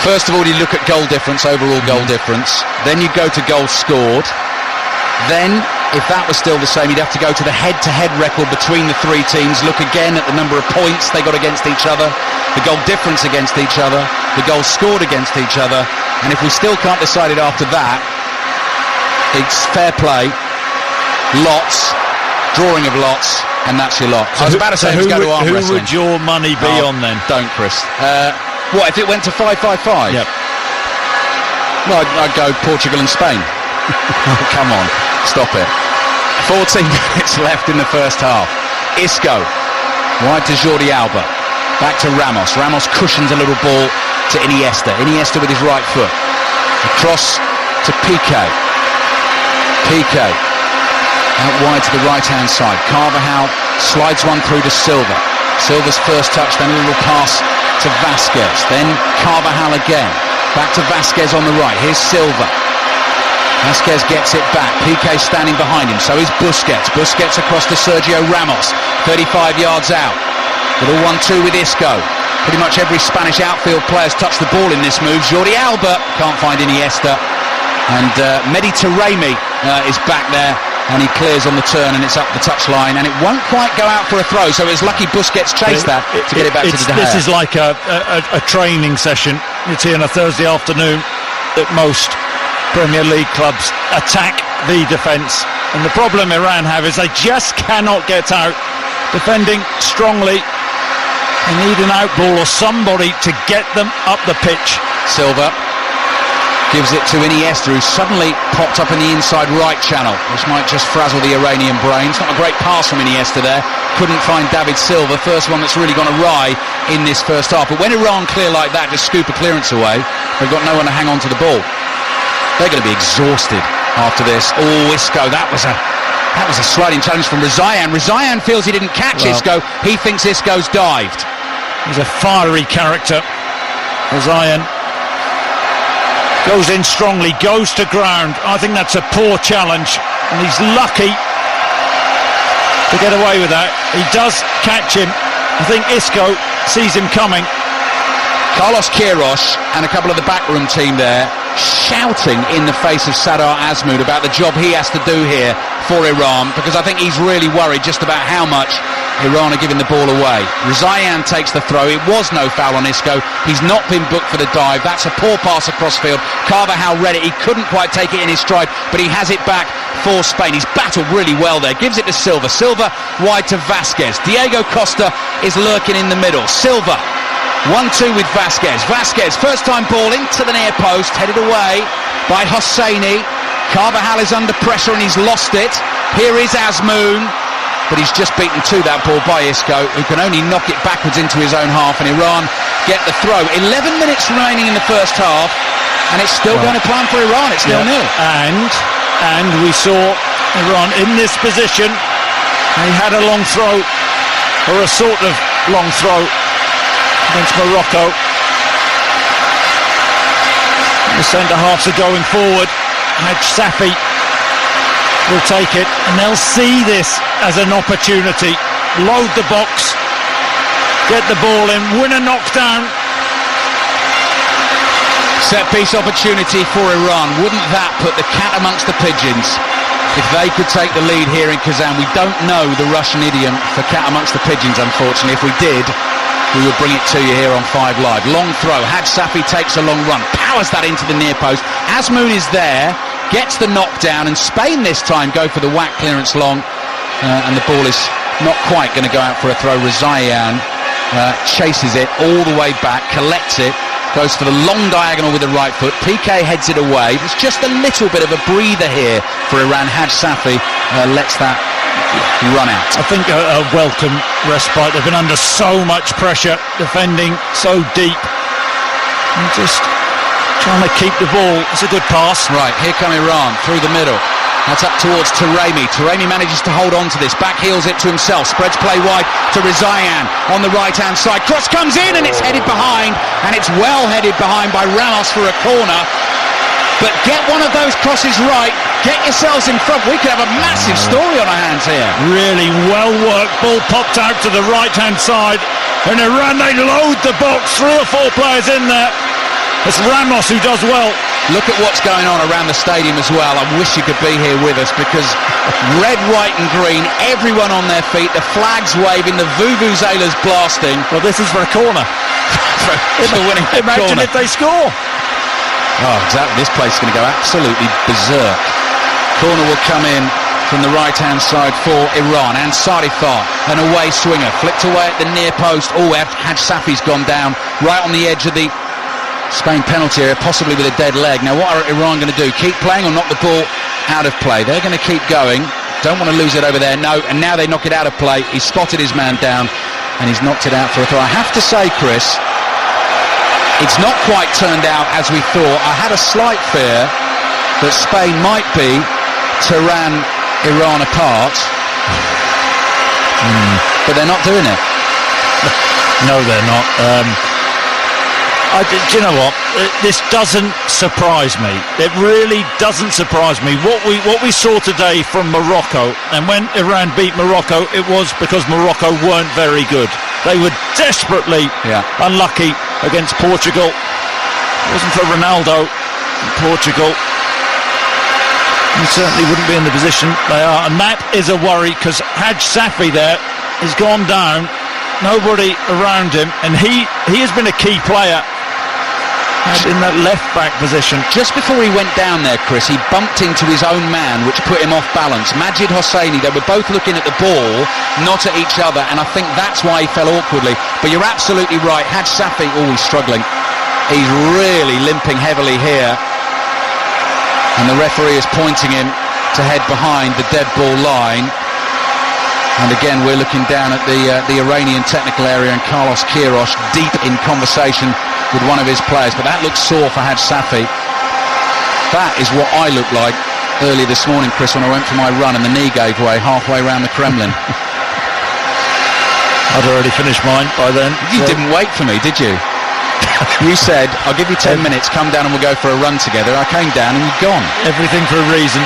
First of all, you look at goal difference, overall goal difference. Then you go to goals scored. Then, if that was still the same, you'd have to go to the head-to-head record between the 3 teams. Look again at the number of points they got against each other, the goal difference against each other, the goals scored against each other. And if we still can't decide it after that, it's fair play, lots, drawing of lots, and that's your lot. I was about to say let's go to arm wrestling. Who would your money be on then? Don't, Chris. What, if it went to 5-5-5? Yep. Well, I'd go Portugal and Spain. Oh, come on, stop it. 14 minutes left in the first half. Isco, wide to Jordi Alba. Back to Ramos. Ramos cushions a little ball to Iniesta. Iniesta with his right foot. Across to Piqué. Piqué out wide to the right-hand side. Carvajal slides one through to Silva. Silva's first touch, then a little pass to Vasquez. Then Carvajal again. Back to Vasquez on the right. Here's Silva. Vasquez gets it back. Piqué standing behind him. So is Busquets. Busquets across to Sergio Ramos. 35 yards out. Little 1-2 with Isco. Pretty much every Spanish outfield player's touched the ball in this move. Jordi Alba can't find Iniesta. And Mehdi Taremi is back there, and he clears on the turn, and it's up the touchline, and it won't quite go out for a throw, so it's lucky Busquets chased that to get it back to the De Gea. This is like a training session. It's here on a Thursday afternoon that most Premier League clubs attack the defence, and the problem Iran have is they just cannot get out. Defending strongly, they need an outball or somebody to get them up the pitch. Silva gives it to Iniesta, who suddenly popped up in the inside right channel, which might just frazzle the Iranian brains. Not a great pass from Iniesta there. Couldn't find David Silva, first one that's really gone awry in this first half. But when Iran clear like that, just scoop a clearance away, they've got no one to hang on to the ball. They're going to be exhausted after this. Oh, Isco, that was a sliding challenge from Rezaian. Rezaian feels he didn't catch Isco. He thinks Isco's dived. He's a fiery character. Rezaian goes in strongly, goes to ground. I think that's a poor challenge, and he's lucky to get away with that. He does catch him. I think Isco sees him coming. Carlos Queiroz and a couple of the backroom team there shouting in the face of Sardar Azmoun about the job he has to do here for Iran, because I think he's really worried just about how much Iran are giving the ball away. Rezaian takes the throw. It was no foul on Isco. He's not been booked for the dive. That's a poor pass across field. Carvajal read it. He couldn't quite take it in his stride, but he has it back for Spain. He's battled really well there. Gives it to Silva. Silva wide to Vasquez. Diego Costa is lurking in the middle. Silva 1-2 with Vasquez. Vasquez, first time ball into the near post, headed away by Hosseini. Carvajal is under pressure and he's lost it. Here is Azmoun, but he's just beaten to that ball by Isco, who can only knock it backwards into his own half, and Iran get the throw. 11 minutes remaining in the first half, and it's still going to plan for Iran. It's 0-0. And we saw Iran in this position. They had a long throw, or a sort of long throw, against Morocco. The centre-halves are going forward. Haj Safi will take it, and they'll see this as an opportunity. Load the box, get the ball in, win a knockdown. Set-piece opportunity for Iran. Wouldn't that put the cat amongst the pigeons if they could take the lead here in Kazan? We don't know the Russian idiom for cat amongst the pigeons, unfortunately. If we did, we will bring it to you here on 5 Live. Long throw. Haj Safi takes a long run, powers that into the near post. Azmoun is there, gets the knockdown, and Spain this time go for the whack clearance long, and the ball is not quite going to go out for a throw. Rezaian chases it all the way back, collects it, goes for the long diagonal with the right foot. PK heads it away. There's just a little bit of a breather here for Iran. Haj Safi lets that run out. I think a welcome respite. They've been under so much pressure, defending so deep, and just trying to keep the ball. It's a good pass. Right, here come Iran through the middle. That's up towards Taremi. Taremi manages to hold on to this, back heels it to himself, spreads play wide to Rezaian on the right hand side. Cross comes in and it's headed behind, and it's well headed behind by Ramos for a corner. But get one of those crosses right, get yourselves in front. We could have a massive story on our hands here. Really well worked. Ball popped out to the right hand side, and Iran, they load the box. 3 or 4 players in there. It's Ramos who does well. Look at what's going on around the stadium as well. I wish you could be here with us, because red, white and green, everyone on their feet, the flags waving, the vuvuzelas blasting. Well, this is for a corner. for winning a Imagine corner. if they score. Oh, exactly. This place is going to go absolutely berserk. Corner will come in from the right-hand side for Iran. And Sarifar, an away swinger, flicked away at the near post. Oh, Haj Safi's gone down right on the edge of the Spain penalty area, possibly with a dead leg. Now, what are Iran going to do? Keep playing or knock the ball out of play? They're going to keep going. Don't want to lose it over there. No, and now they knock it out of play. He's spotted his man down, and he's knocked it out for a throw. I have to say, Chris, it's not quite turned out as we thought. I had a slight fear that Spain might be Tehran, Iran apart, but they're not doing it. No, they're not. Do you know what? This doesn't surprise me. It really doesn't surprise me. What we saw today from Morocco, and when Iran beat Morocco, it was because Morocco weren't very good. They were desperately unlucky against Portugal. It wasn't for Ronaldo in Portugal, he certainly wouldn't be in the position they are, and that is a worry, because Haj Safi there has gone down, nobody around him, and he has been a key player in that left-back position. Just before he went down there, Chris, he bumped into his own man, which put him off balance. Majid Hosseini, they were both looking at the ball, not at each other, and I think that's why he fell awkwardly. But you're absolutely right. Haj Safi, he's struggling. He's really limping heavily here. And the referee is pointing him to head behind the dead ball line. And again, we're looking down at the Iranian technical area, and Carlos Queiroz deep in conversation with one of his players, but that looks sore for Haj Safi. That is what I looked like early this morning, Chris, when I went for my run and the knee gave way halfway around the Kremlin. I'd already finished mine by then. You didn't wait for me, did you? You said, I'll give you 10 minutes, come down and we'll go for a run together. I came down and you'd gone. Everything for a reason.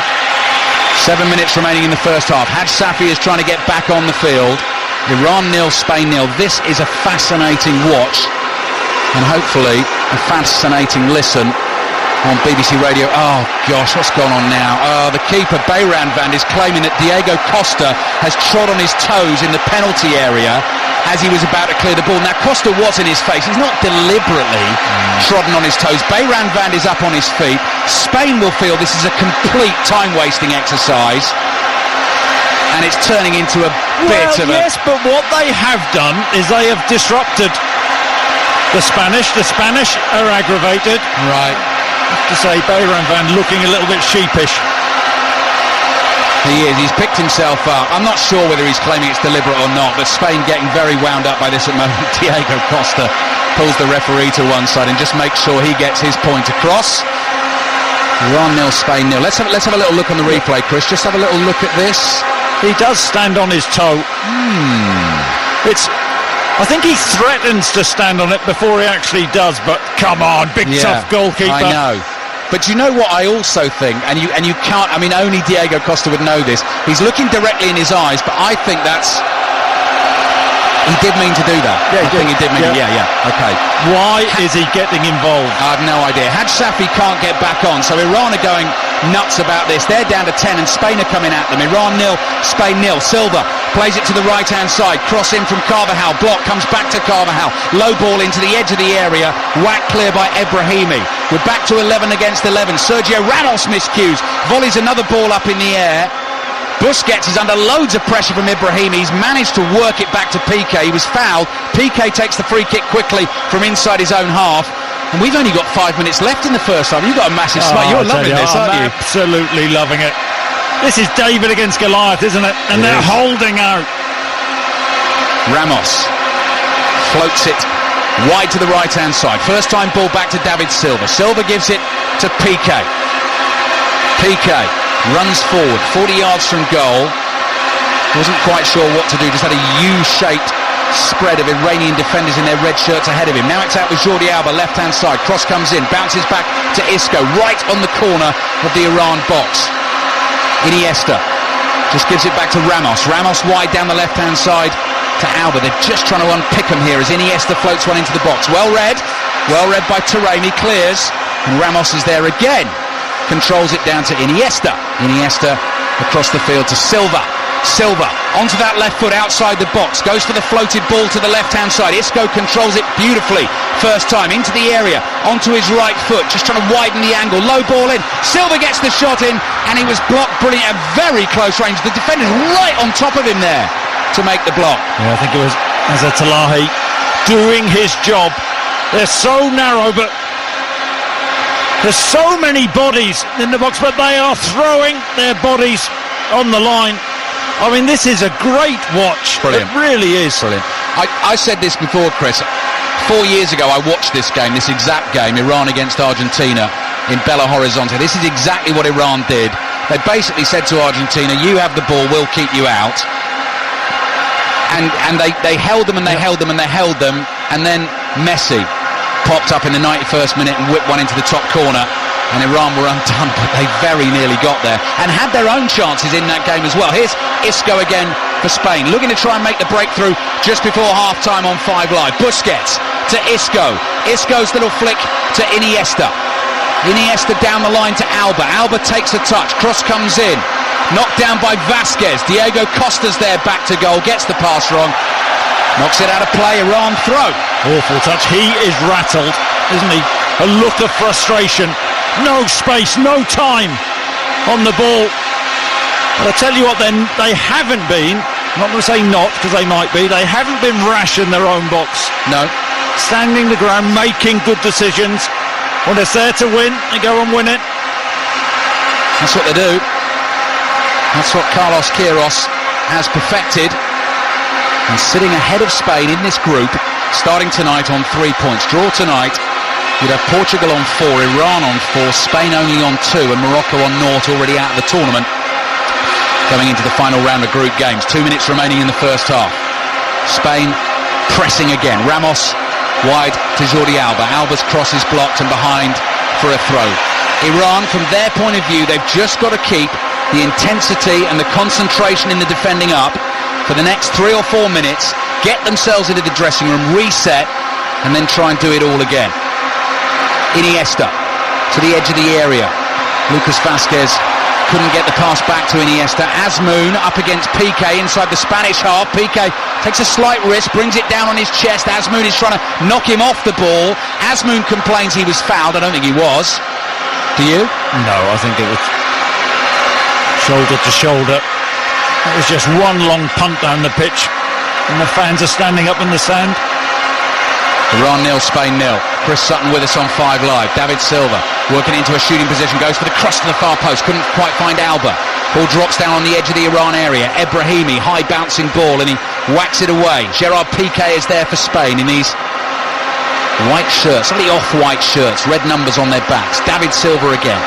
7 minutes remaining in the first half. Haj Safi is trying to get back on the field. Iran 0, Spain 0. This is a fascinating watch, and hopefully a fascinating listen on BBC Radio. Oh gosh, what's gone on now? The keeper Bayram Van is claiming that Diego Costa has trod on his toes in the penalty area as he was about to clear the ball. Now Costa was in his face, he's not deliberately trodden on his toes. Bayram Van is up on his feet. Spain will feel this is a complete time wasting exercise, and it's turning into a bit of a... Yes, but what they have done is they have disrupted the Spanish. The Spanish are aggravated. Right. I have to say, Bayram Van looking a little bit sheepish. He is. He's picked himself up. I'm not sure whether he's claiming it's deliberate or not, but Spain getting very wound up by this at the moment. Diego Costa pulls the referee to one side and just makes sure he gets his point across. Iran 0, Spain 0. Let's have a little look on the replay, Chris. Just have a little look at this. He does stand on his toe. I think he threatens to stand on it before he actually does, but come on, big tough goalkeeper. I know. But you know what I also think, and you can't, I mean, only Diego Costa would know this. He's looking directly in his eyes, but I think he did mean to do that. Yeah, I think he did mean to. Yeah, okay. Why is he getting involved? I have no idea. Haj Safi can't get back on, so Iran are going nuts about this. They're down to 10 and Spain are coming at them. Iran 0, Spain 0. Silva plays it to the right-hand side. Cross in from Carvajal. Block comes back to Carvajal. Low ball into the edge of the area. Whack clear by Ebrahimi. We're back to 11 against 11. Sergio Ramos miscues. Volleys another ball up in the air. Busquets is under loads of pressure from Ibrahimi. He's managed to work it back to Piqué. He was fouled. Piqué takes the free kick quickly from inside his own half. And we've only got 5 minutes left in the first half. You've got a massive smile. You're loving this, aren't you? Absolutely loving it. This is David against Goliath, isn't it? And they're holding out. Ramos floats it wide to the right-hand side. First time ball back to David Silva. Silva gives it to Piqué. Piqué runs forward, 40 yards from goal. Wasn't quite sure what to do, just had a U-shaped spread of Iranian defenders in their red shirts ahead of him. Now it's out with Jordi Alba, left-hand side. Cross comes in, bounces back to Isco, right on the corner of the Iran box. Iniesta just gives it back to Ramos. Ramos wide down the left-hand side to Alba. They're just trying to unpick him here as Iniesta floats one into the box. Well read by Taremi, clears, and Ramos is there again. Controls it down to Iniesta. Iniesta across the field to Silva. Silva onto that left foot outside the box. Goes for the floated ball to the left-hand side. Isco controls it beautifully. First time into the area. Onto his right foot. Just trying to widen the angle. Low ball in. Silva gets the shot in. And he was blocked brilliant at very close range. The defender's right on top of him there to make the block. Yeah, I think it was Azatalahi doing his job. They're so narrow, but there's so many bodies in the box, but they are throwing their bodies on the line. I mean, this is a great watch. Brilliant. It really is. Brilliant. I said this before, Chris. 4 years ago, I watched this game, this exact game, Iran against Argentina in Belo Horizonte. This is exactly what Iran did. They basically said to Argentina, you have the ball, we'll keep you out. And they held them and they held them and they held them. And then Messi popped up in the 91st minute and whipped one into the top corner, and Iran were undone, but they very nearly got there and had their own chances in that game as well. Here's Isco again for Spain, looking to try and make the breakthrough just before half-time on 5 Live. Busquets to Isco. Isco's little flick to Iniesta. Iniesta down the line to Alba. Alba takes a touch. Cross comes in. Knocked down by Vasquez. Diego Costa's there back to goal. Gets the pass wrong. Knocks it out of play. Iran throw. Awful touch. He is rattled, isn't he? A look of frustration. No space, no time on the ball. But I tell you what, then, they haven't been, I'm not going to say not, because they might be, they haven't been rash in their own box. No. Standing the ground, making good decisions. When it's there to win, they go and win it. That's what they do. That's what Carlos Queiroz has perfected. And sitting ahead of Spain in this group, starting tonight on 3 points. Draw tonight, you'd have Portugal on 4, Iran on 4, Spain only on 2, and Morocco on 0, already out of the tournament. Going into the final round of group games. 2 minutes remaining in the first half. Spain pressing again. Ramos wide to Jordi Alba. Alba's cross is blocked and behind for a throw. Iran, from their point of view, they've just got to keep the intensity and the concentration in the defending up for the next 3 or 4 minutes, get themselves into the dressing room, reset, and then try and do it all again. Iniesta to the edge of the area. Lucas Vasquez couldn't get the pass back to Iniesta. Azmoun up against Piqué inside the Spanish half. Piqué takes a slight risk, brings it down on his chest. Azmoun is trying to knock him off the ball. Azmoun complains he was fouled. I don't think he was. Do you? No, I think it was shoulder to shoulder. It was just one long punt down the pitch, and the fans are standing up in the sand. Iran 0, Spain 0. Chris Sutton with us on 5 Live. David Silva working into a shooting position, goes for the cross to the far post, couldn't quite find Alba. Ball drops down on the edge of the Iran area. Ebrahimi, high bouncing ball, and he whacks it away. Gerard Piqué is there for Spain in these white shirts, slightly off-white shirts, red numbers on their backs. David Silva again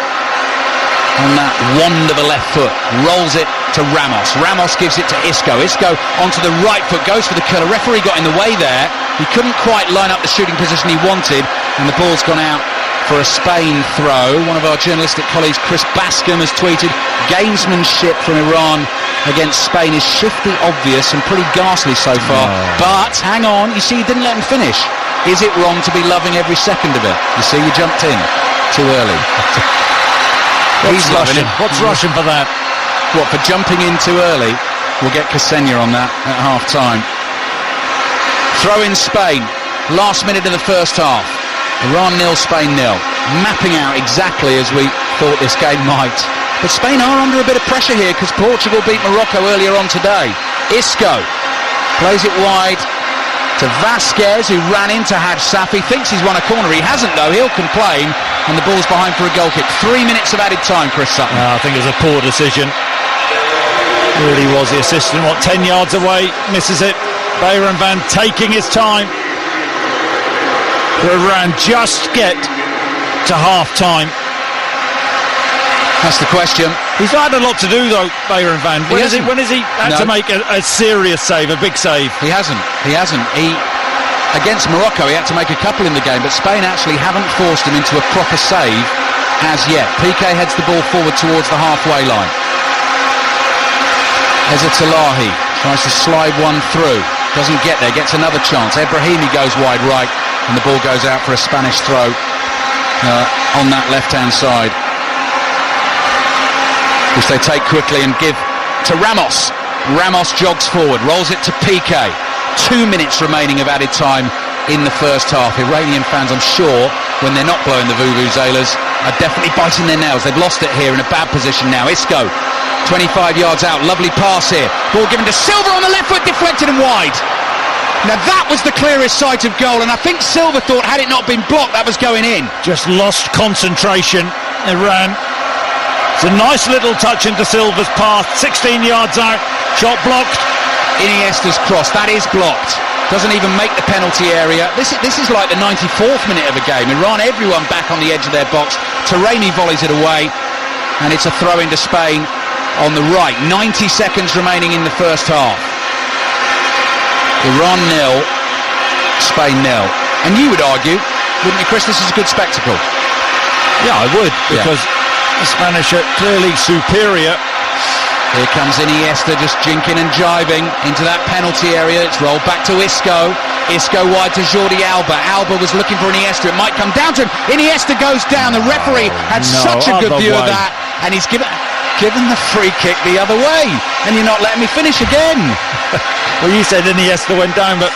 on that wand of a left foot, rolls it to Ramos. Ramos gives it to Isco. Isco onto the right foot, goes for the curler. Referee got in the way there. He couldn't quite line up the shooting position he wanted, and the ball's gone out for a Spain throw. One of our journalistic colleagues, Chris Bascom, has tweeted, gamesmanship from Iran against Spain is shifty, obvious, and pretty ghastly so far. But hang on, you see, he didn't let him finish. Is it wrong to be loving every second of it? You see, you jumped in too early. He's loving it. What's Russian for that? What, for jumping in too early? We'll get Ksenia on that at half-time. Throw in Spain. Last minute of the first half. Iran 0, Spain 0. Mapping out exactly as we thought this game might. But Spain are under a bit of pressure here because Portugal beat Morocco earlier on today. Isco plays it wide to Vasquez, who ran into Haj Safi. Thinks he's won a corner. He hasn't, though. He'll complain. And the ball's behind for a goal kick. 3 minutes of added time, Chris Sutton. I think it was a poor decision. Really was. The assistant, 10 yards away, misses it. Bayram Van taking his time. Iran just get to half-time. That's the question. He's had a lot to do, though, Bayram Van. When has he had to make a serious save, a big save? He hasn't. Against Morocco, he had to make a couple in the game, but Spain actually haven't forced him into a proper save as yet. Piqué heads the ball forward towards the halfway line. Eza Talahi tries to slide one through. Doesn't get there, gets another chance. Ebrahimi goes wide right, and the ball goes out for a Spanish throw on that left-hand side, which they take quickly and give to Ramos. Ramos jogs forward, rolls it to Piqué. 2 minutes remaining of added time in the first half. Iranian fans, I'm sure, when they're not blowing the vuvuzelas, are definitely biting their nails. They've lost it here in a bad position now. Isco, 25 yards out, lovely pass here. Ball given to Silva on the left foot, deflected and wide. Now that was the clearest sight of goal, and I think Silva thought, had it not been blocked, that was going in. Just lost concentration, Iran. It's a nice little touch into Silva's path, 16 yards out, shot blocked. Iniesta's cross, that is blocked. Doesn't even make the penalty area. This is like the 94th minute of a game. Iran, everyone back on the edge of their box. Taremi volleys it away, and it's a throw into Spain on the right. 90 seconds remaining in the first half. Iran 0, Spain 0. And you would argue, wouldn't you, Chris, this is a good spectacle? Yeah, I would, because the Spanish are clearly superior. Here comes Iniesta just jinking and jiving into that penalty area. It's rolled back to Isco. Isco wide to Jordi Alba. Alba was looking for Iniesta. It might come down to him. Iniesta goes down. The referee had such a good view of that, and he's given the free kick the other way. And you're not letting me finish again. Well, you said Iniesta went down, but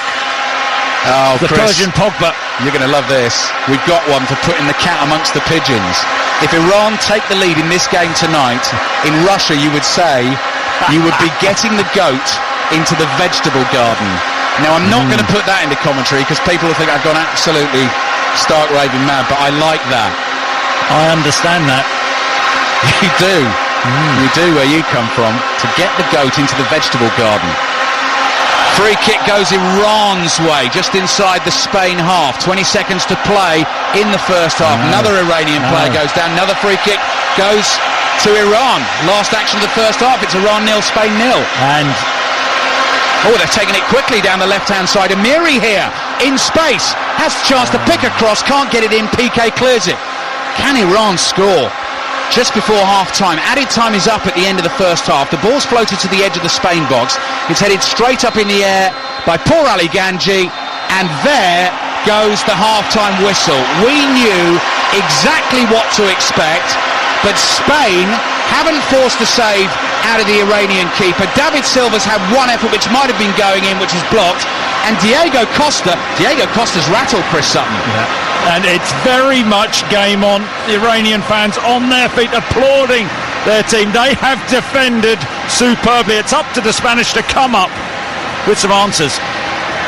the Chris, Persian Pogba. You're going to love this. We've got one for putting the cat amongst the pigeons. If Iran take the lead in this game tonight, in Russia you would say you would be getting the goat into the vegetable garden. Now I'm not going to put that into commentary because people will think I've gone absolutely stark raving mad, but I like that. I understand that. You do. You do where you come from. To get the goat into the vegetable garden. Free kick goes Iran's way, just inside the Spain half. 20 seconds to play in the first half. Another Iranian player goes down. Another free kick goes to Iran. Last action of the first half. It's Iran 0, Spain 0. And they're taking it quickly down the left-hand side. Amiri here in space. Has a chance to pick a cross. Can't get it in. Piqué clears it. Can Iran score? Just before half-time. Added time is up at the end of the first half. The ball's floated to the edge of the Spain box. It's headed straight up in the air by poor Ali Ganji, and there goes the half-time whistle. We knew exactly what to expect, but Spain haven't forced a save out of the Iranian keeper. David Silva's had one effort which might have been going in, which is blocked, and Diego Costa's rattled Chris Sutton. And it's very much game on. The Iranian fans on their feet applauding their team. They have defended superbly. It's up to the Spanish to come up with some answers.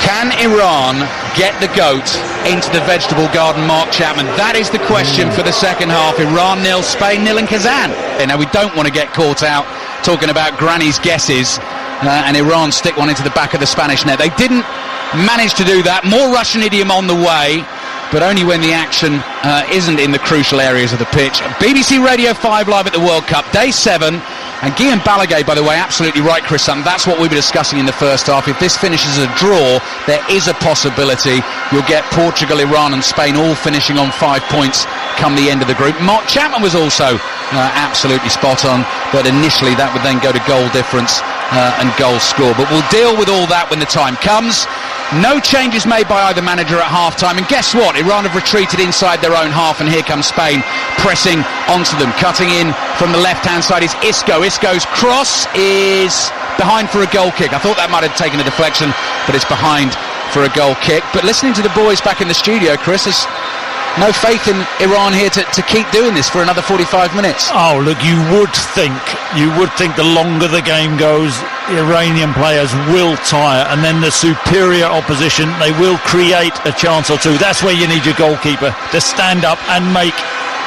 Can Iran get the goat into the vegetable garden, Mark Chapman? That is the question for the second half. Iran 0, Spain 0 in Kazan. Now, we don't want to get caught out talking about granny's guesses and Iran stick one into the back of the Spanish net. They didn't manage to do that. More Russian idiom on the way, but only when the action isn't in the crucial areas of the pitch. BBC Radio 5 live at the World Cup, day 7. And Guillaume Balaguer, by the way, absolutely right, Chris Sutton. That's what we were discussing in the first half. If this finishes a draw, there is a possibility you'll get Portugal, Iran and Spain all finishing on 5 points come the end of the group. Mark Chapman was also absolutely spot on, but initially that would then go to goal difference and goal score. But we'll deal with all that when the time comes. No changes made by either manager at half-time, and guess what? Iran have retreated inside their own half, and here comes Spain pressing onto them. Cutting in from the left-hand side is Isco. Isco's cross is behind for a goal kick. I thought that might have taken a deflection, but it's behind for a goal kick. But listening to the boys back in the studio, Chris, there's no faith in Iran here to keep doing this for another 45 minutes. Oh, look, you would think the longer the game goes, the Iranian players will tire, and then the superior opposition, they will create a chance or two. That's where you need your goalkeeper to stand up and make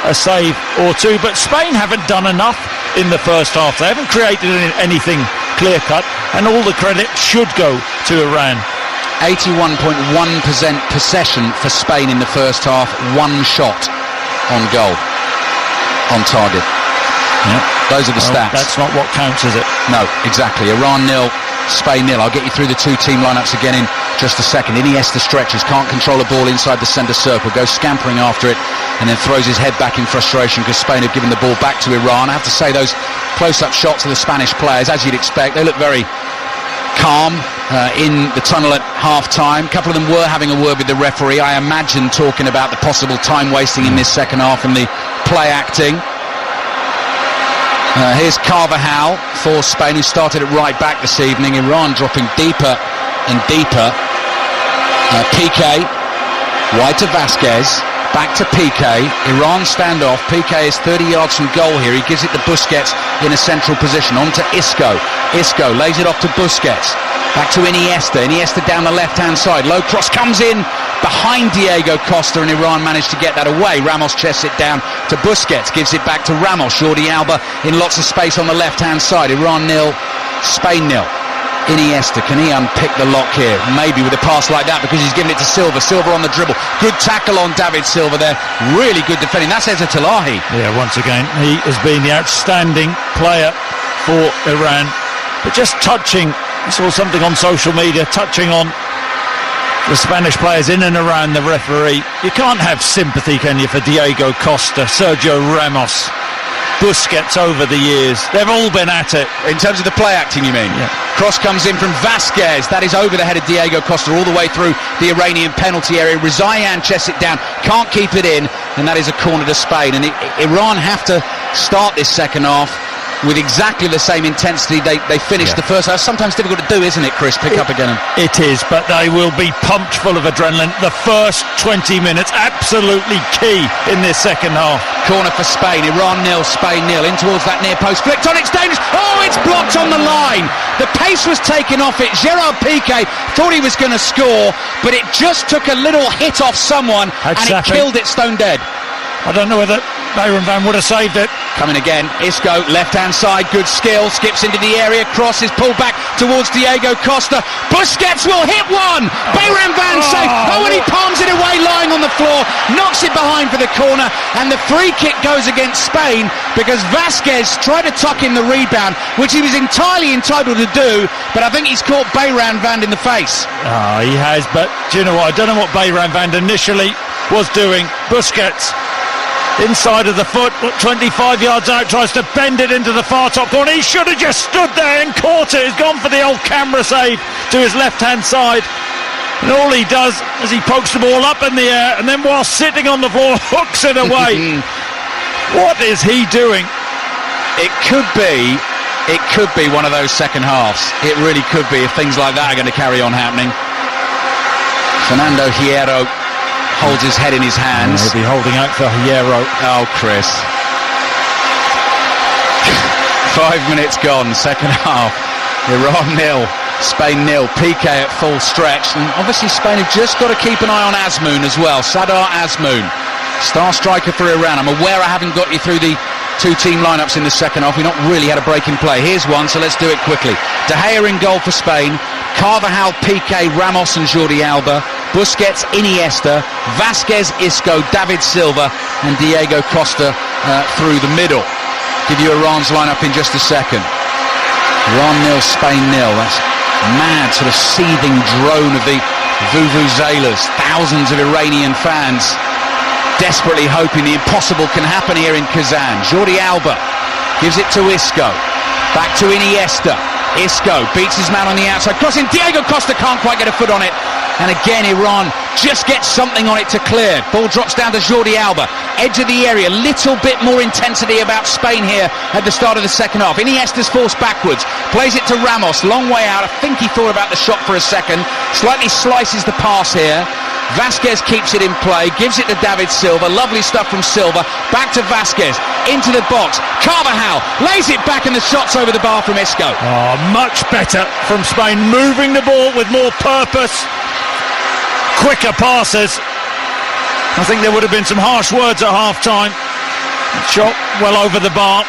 a save or two. But Spain haven't done enough in the first half. They haven't created anything clear-cut, and all the credit should go to Iran. 81.1% possession for Spain in the first half. One shot on goal, on target. Yeah. Those are the stats. That's not what counts, is it? No, exactly. Iran 0, Spain 0. I'll get you through the two team lineups again in just a second. Iniesta stretches, can't control a ball inside the centre circle, goes scampering after it and then throws his head back in frustration because Spain have given the ball back to Iran. I have to say, those close-up shots of the Spanish players, as you'd expect, they look very calm in the tunnel at half-time. A couple of them were having a word with the referee, I imagine, talking about the possible time wasting in this second half and the play acting. Here's Carvajal for Spain, who started at right back this evening. Iran dropping deeper and deeper. Piqué wide to Vasquez, back to Piqué. Iran stand off. Piqué is 30 yards from goal here. He gives it to Busquets in a central position. On to Isco. Isco lays it off to Busquets. Back to Iniesta. Iniesta down the left-hand side. Low cross comes in behind Diego Costa, and Iran managed to get that away. Ramos chests it down to Busquets. Gives it back to Ramos. Jordi Alba in lots of space on the left-hand side. Iran 0, Spain 0. Iniesta, can he unpick the lock here? Maybe with a pass like that, because he's given it to Silva. Silva on the dribble. Good tackle on David Silva there. Really good defending. That's Eza Talahi. Yeah, once again, he has been the outstanding player for Iran. But just touching, I saw something on social media, touching on the Spanish players in and around the referee. You can't have sympathy, can you, for Diego Costa, Sergio Ramos, Busquets over the years. They've all been at it. In terms of the play acting, you mean? Yeah. Cross comes in from Vasquez. That is over the head of Diego Costa all the way through the Iranian penalty area. Rezaian chests it down, can't keep it in, and that is a corner to Spain. And Iran have to start this second half with exactly the same intensity they finished the first half. Sometimes difficult to do, isn't it, Chris? Pick up again. It is, but they will be pumped full of adrenaline. The first 20 minutes, absolutely key in this second half. Corner for Spain. Iran 0, Spain 0. In towards that near post. Flicked on, it's dangerous. Oh, it's blocked on the line. The pace was taken off it. Gerard Piqué thought he was going to score, but it just took a little hit off someone and it killed it stone dead. I don't know whether Bayram Van would have saved it. Coming again, Isco, left-hand side, good skill, skips into the area, crosses, pulled back towards Diego Costa. Busquets will hit one! Bayram Van safe! Oh, and he palms it away lying on the floor, knocks it behind for the corner, and the free kick goes against Spain because Vasquez tried to tuck in the rebound, which he was entirely entitled to do, but I think he's caught Bayram Van in the face. He has, but do you know what? I don't know what Bayram Van initially was doing. Busquets inside of the foot, 25 yards out, tries to bend it into the far top corner. He should have just stood there and caught it. He's gone for the old camera save to his left-hand side. And all he does is he pokes the ball up in the air, and then while sitting on the floor, hooks it away. What is he doing? It could be one of those second halves. It really could be, if things like that are going to carry on happening. Fernando Hierro holds his head in his hands. He'll be holding out for Hierro. Oh, Chris. 5 minutes gone, second half. Iran 0, Spain 0. Piqué at full stretch. And obviously Spain have just got to keep an eye on Azmoun as well. Sadar Azmoun, star striker for Iran. I'm aware I haven't got you through the two team lineups in the second half. We've not really had a break in play. Here's one, so let's do it quickly. De Gea in goal for Spain. Carvajal, Piqué, Ramos and Jordi Alba. Busquets, Iniesta, Vasquez, Isco, David Silva and Diego Costa through the middle. Give you Iran's lineup in just a second. Iran 0, Spain 0. That's mad sort of seething drone of the vuvuzelas. Thousands of Iranian fans desperately hoping the impossible can happen here in Kazan. Jordi Alba gives it to Isco. Back to Iniesta. Isco beats his man on the outside. Crossing. Diego Costa can't quite get a foot on it. And again, Iran just gets something on it to clear. Ball drops down to Jordi Alba. Edge of the area. Little bit more intensity about Spain here at the start of the second half. Iniesta's forced backwards. Plays it to Ramos. Long way out. I think he thought about the shot for a second. Slightly slices the pass here. Vasquez keeps it in play. Gives it to David Silva. Lovely stuff from Silva. Back to Vasquez. Into the box. Carvajal lays it back and the shot's over the bar from Isco. Oh, much better from Spain. Moving the ball with more purpose. Quicker passes. I think there would have been some harsh words at half-time. Shot well over the bar.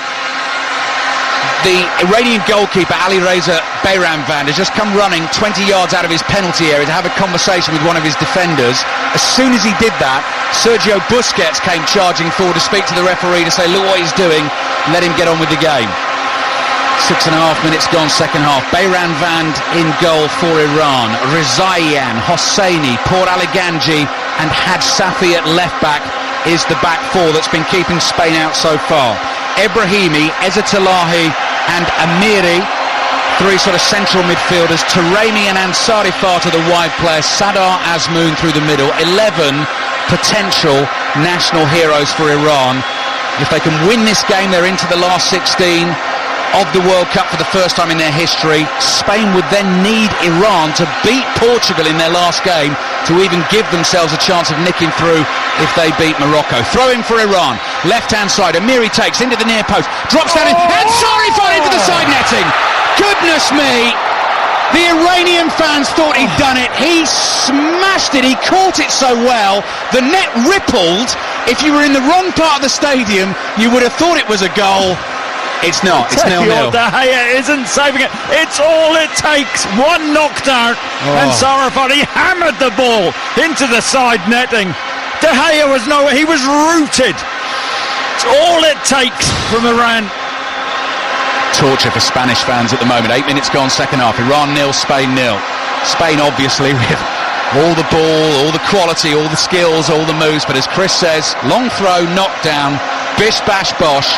The Iranian goalkeeper, Ali Reza Bayramvand, has just come running 20 yards out of his penalty area to have a conversation with one of his defenders. As soon as he did that, Sergio Busquets came charging forward to speak to the referee to say, look what he's doing, let him get on with the game. 6.5 minutes gone, second half. Bayramvand in goal for Iran. Rizaian, Hosseini, Pour Aliganji and Hadj Safi at left back is the back four that's been keeping Spain out so far. Ebrahimi, Ezzatullahi and Amiri, three sort of central midfielders. Taremi and Ansarifar to the wide players. Sadar Azmoun through the middle. 11 potential national heroes for Iran. If they can win this game, they're into the last 16 of the World Cup for the first time in their history. Spain would then need Iran to beat Portugal in their last game to even give themselves a chance of nicking through if they beat Morocco. Throw in for Iran. Left-hand side. Amiri takes into the near post. Drops down and Ansarifar into the side netting. Goodness me. The Iranian fans thought he'd done it. He smashed it. He caught it so well. The net rippled. If you were in the wrong part of the stadium, you would have thought it was a goal. It's not. It's 0-0. De Gea isn't saving it. It's all it takes. One knockdown. And Sarafat, he hammered the ball into the side netting. De Gea was nowhere. He was rooted. It's all it takes from Iran. Torture for Spanish fans at the moment. 8 minutes gone, second half. Iran 0, Spain 0. Spain obviously with all the ball, all the quality, all the skills, all the moves. But as Chris says, long throw, knockdown, bish bash bosh.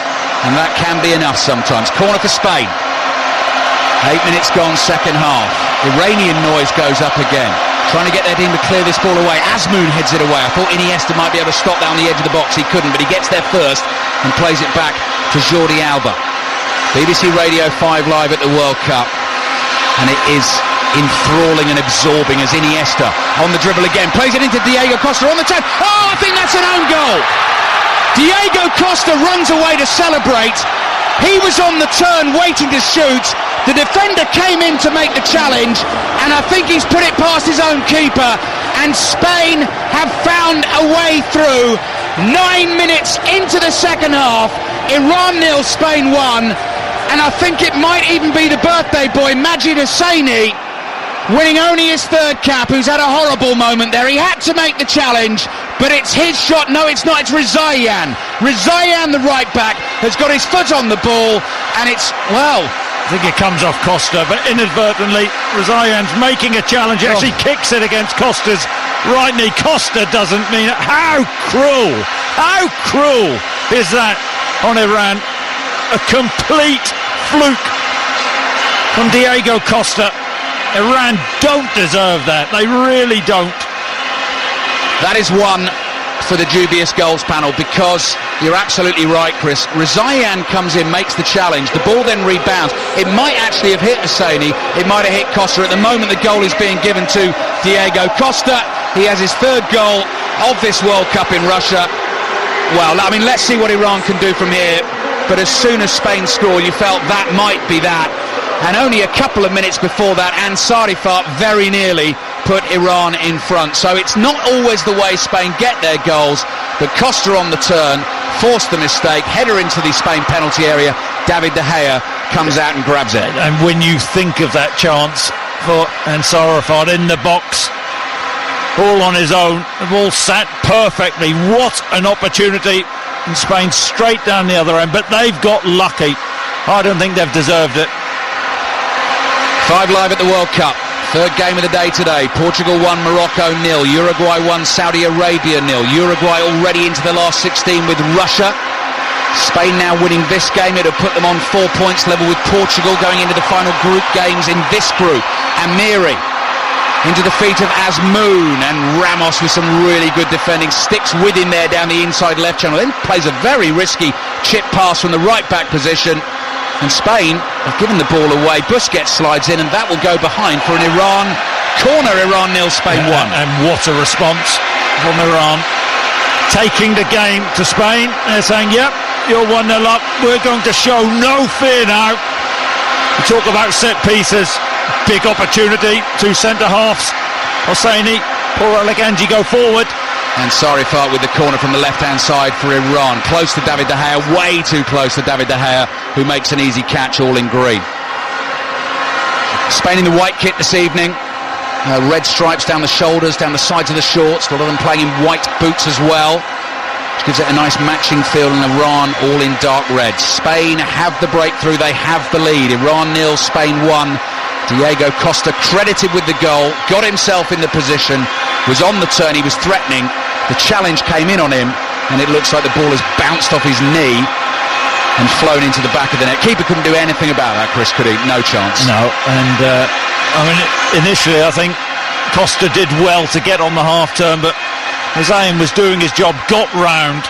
And that can be enough sometimes. Corner for Spain. 8 minutes gone, second half. Iranian noise goes up again. Trying to get their team to clear this ball away. Azmoun heads it away. I thought Iniesta might be able to stop that on the edge of the box. He couldn't, but he gets there first and plays it back to Jordi Alba. BBC Radio 5 live at the World Cup. And it is enthralling and absorbing as Iniesta on the dribble again. Plays it into Diego Costa on the turn. Oh, I think that's an own goal. Diego Costa runs away to celebrate. He was on the turn waiting to shoot. The defender came in to make the challenge, and I think he's put it past his own keeper. And Spain have found a way through. 9 minutes into the second half. Iran 0, Spain 1. And I think it might even be the birthday boy, Majid Hosseini, winning only his third cap, who's had a horrible moment there. He had to make the challenge, but it's his shot. No, it's not. It's Rizaian. Rizaian, the right back, has got his foot on the ball, and it's, well, I think it comes off Costa, but inadvertently, Rizaian's making a challenge. He actually kicks it against Costa's right knee. Costa doesn't mean it. How cruel! How cruel is that on Iran? A complete fluke from Diego Costa. Iran don't deserve that. They really don't. That is one for the dubious goals panel, because you're absolutely right, Chris. Rizaian comes in, makes the challenge. The ball then rebounds. It might actually have hit Hosseini. It might have hit Costa. At the moment, the goal is being given to Diego Costa. He has his third goal of this World Cup in Russia. Well, I mean, let's see what Iran can do from here. But as soon as Spain scored, you felt that might be that. And only a couple of minutes before that, Ansarifar very nearly put Iran in front. So it's not always the way Spain get their goals, but Costa on the turn forced the mistake, header into the Spain penalty area. David De Gea comes out and grabs it. And when you think of that chance for Ansarifar in the box, all on his own, the ball sat perfectly. What an opportunity and Spain straight down the other end, but they've got lucky. I don't think they've deserved it. 5 Live at the World Cup. Third game of the day today. Portugal 1, Morocco 0. Uruguay 1, Saudi Arabia 0. Uruguay already into the last 16 with Russia. Spain now winning this game. It'll put them on 4 points level with Portugal going into the final group games in this group. Amiri into the feet of Azmoun, and Ramos with some really good defending. Sticks with him there down the inside left channel. Then plays a very risky chip pass from the right back position. And Spain have given the ball away. Busquets slides in, and that will go behind for an Iran corner. Iran 0, Spain 1. And what a response from Iran. Taking the game to Spain. They're saying, yep, you're 1-0 up. We're going to show no fear now. We talk about set pieces. Big opportunity. 2 centre-halves. Hosseini, poor Alaganji go forward. And Sarifat with the corner from the left-hand side for Iran. Close to David De Gea, way too close to David De Gea, who makes an easy catch, all in green. Spain in the white kit this evening. Red stripes down the shoulders, down the sides of the shorts. A lot of them playing in white boots as well, which gives it a nice matching feel. And Iran all in dark red. Spain have the breakthrough, they have the lead. Iran 0, Spain 1. Diego Costa credited with the goal, got himself in the position, was on the turn, he was threatening. The challenge came in on him, and it looks like the ball has bounced off his knee and flown into the back of the net. Keeper couldn't do anything about that, Chris, could he? No chance. No, and I mean, initially I think Costa did well to get on the half turn, but Hussein was doing his job, got round,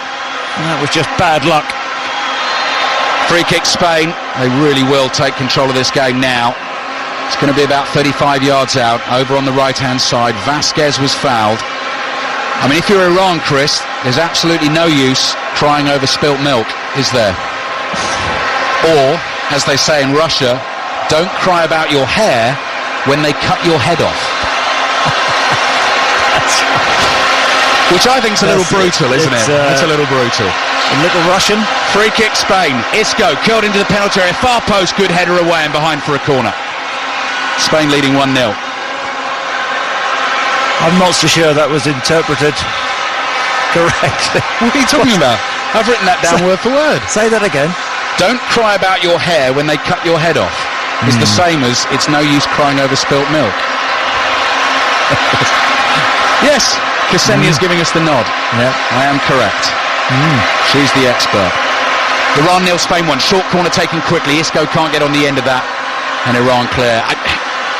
and that was just bad luck. Free kick Spain. They really will take control of this game now. It's going to be about 35 yards out, over on the right-hand side. Vasquez was fouled. I mean, if you're Iran, Chris, there's absolutely no use crying over spilt milk, is there? Or, as they say in Russia, don't cry about your hair when they cut your head off. Which I think's a little brutal, isn't it? That's a little brutal. A little Russian. Free kick Spain. Isco curled into the penalty area. Far post, good header away and behind for a corner. Spain leading 1-0. I'm not so sure that was interpreted correctly. What are you talking about? I've written that down word for word. Say that again. Don't cry about your hair when they cut your head off. It's the same as it's no use crying over spilt milk. Yes, Ksenia's giving us the nod. Yeah, I am correct. She's the expert. Iran 0, Spain 1. Short corner taken quickly. Isco can't get on the end of that. And Iran clear.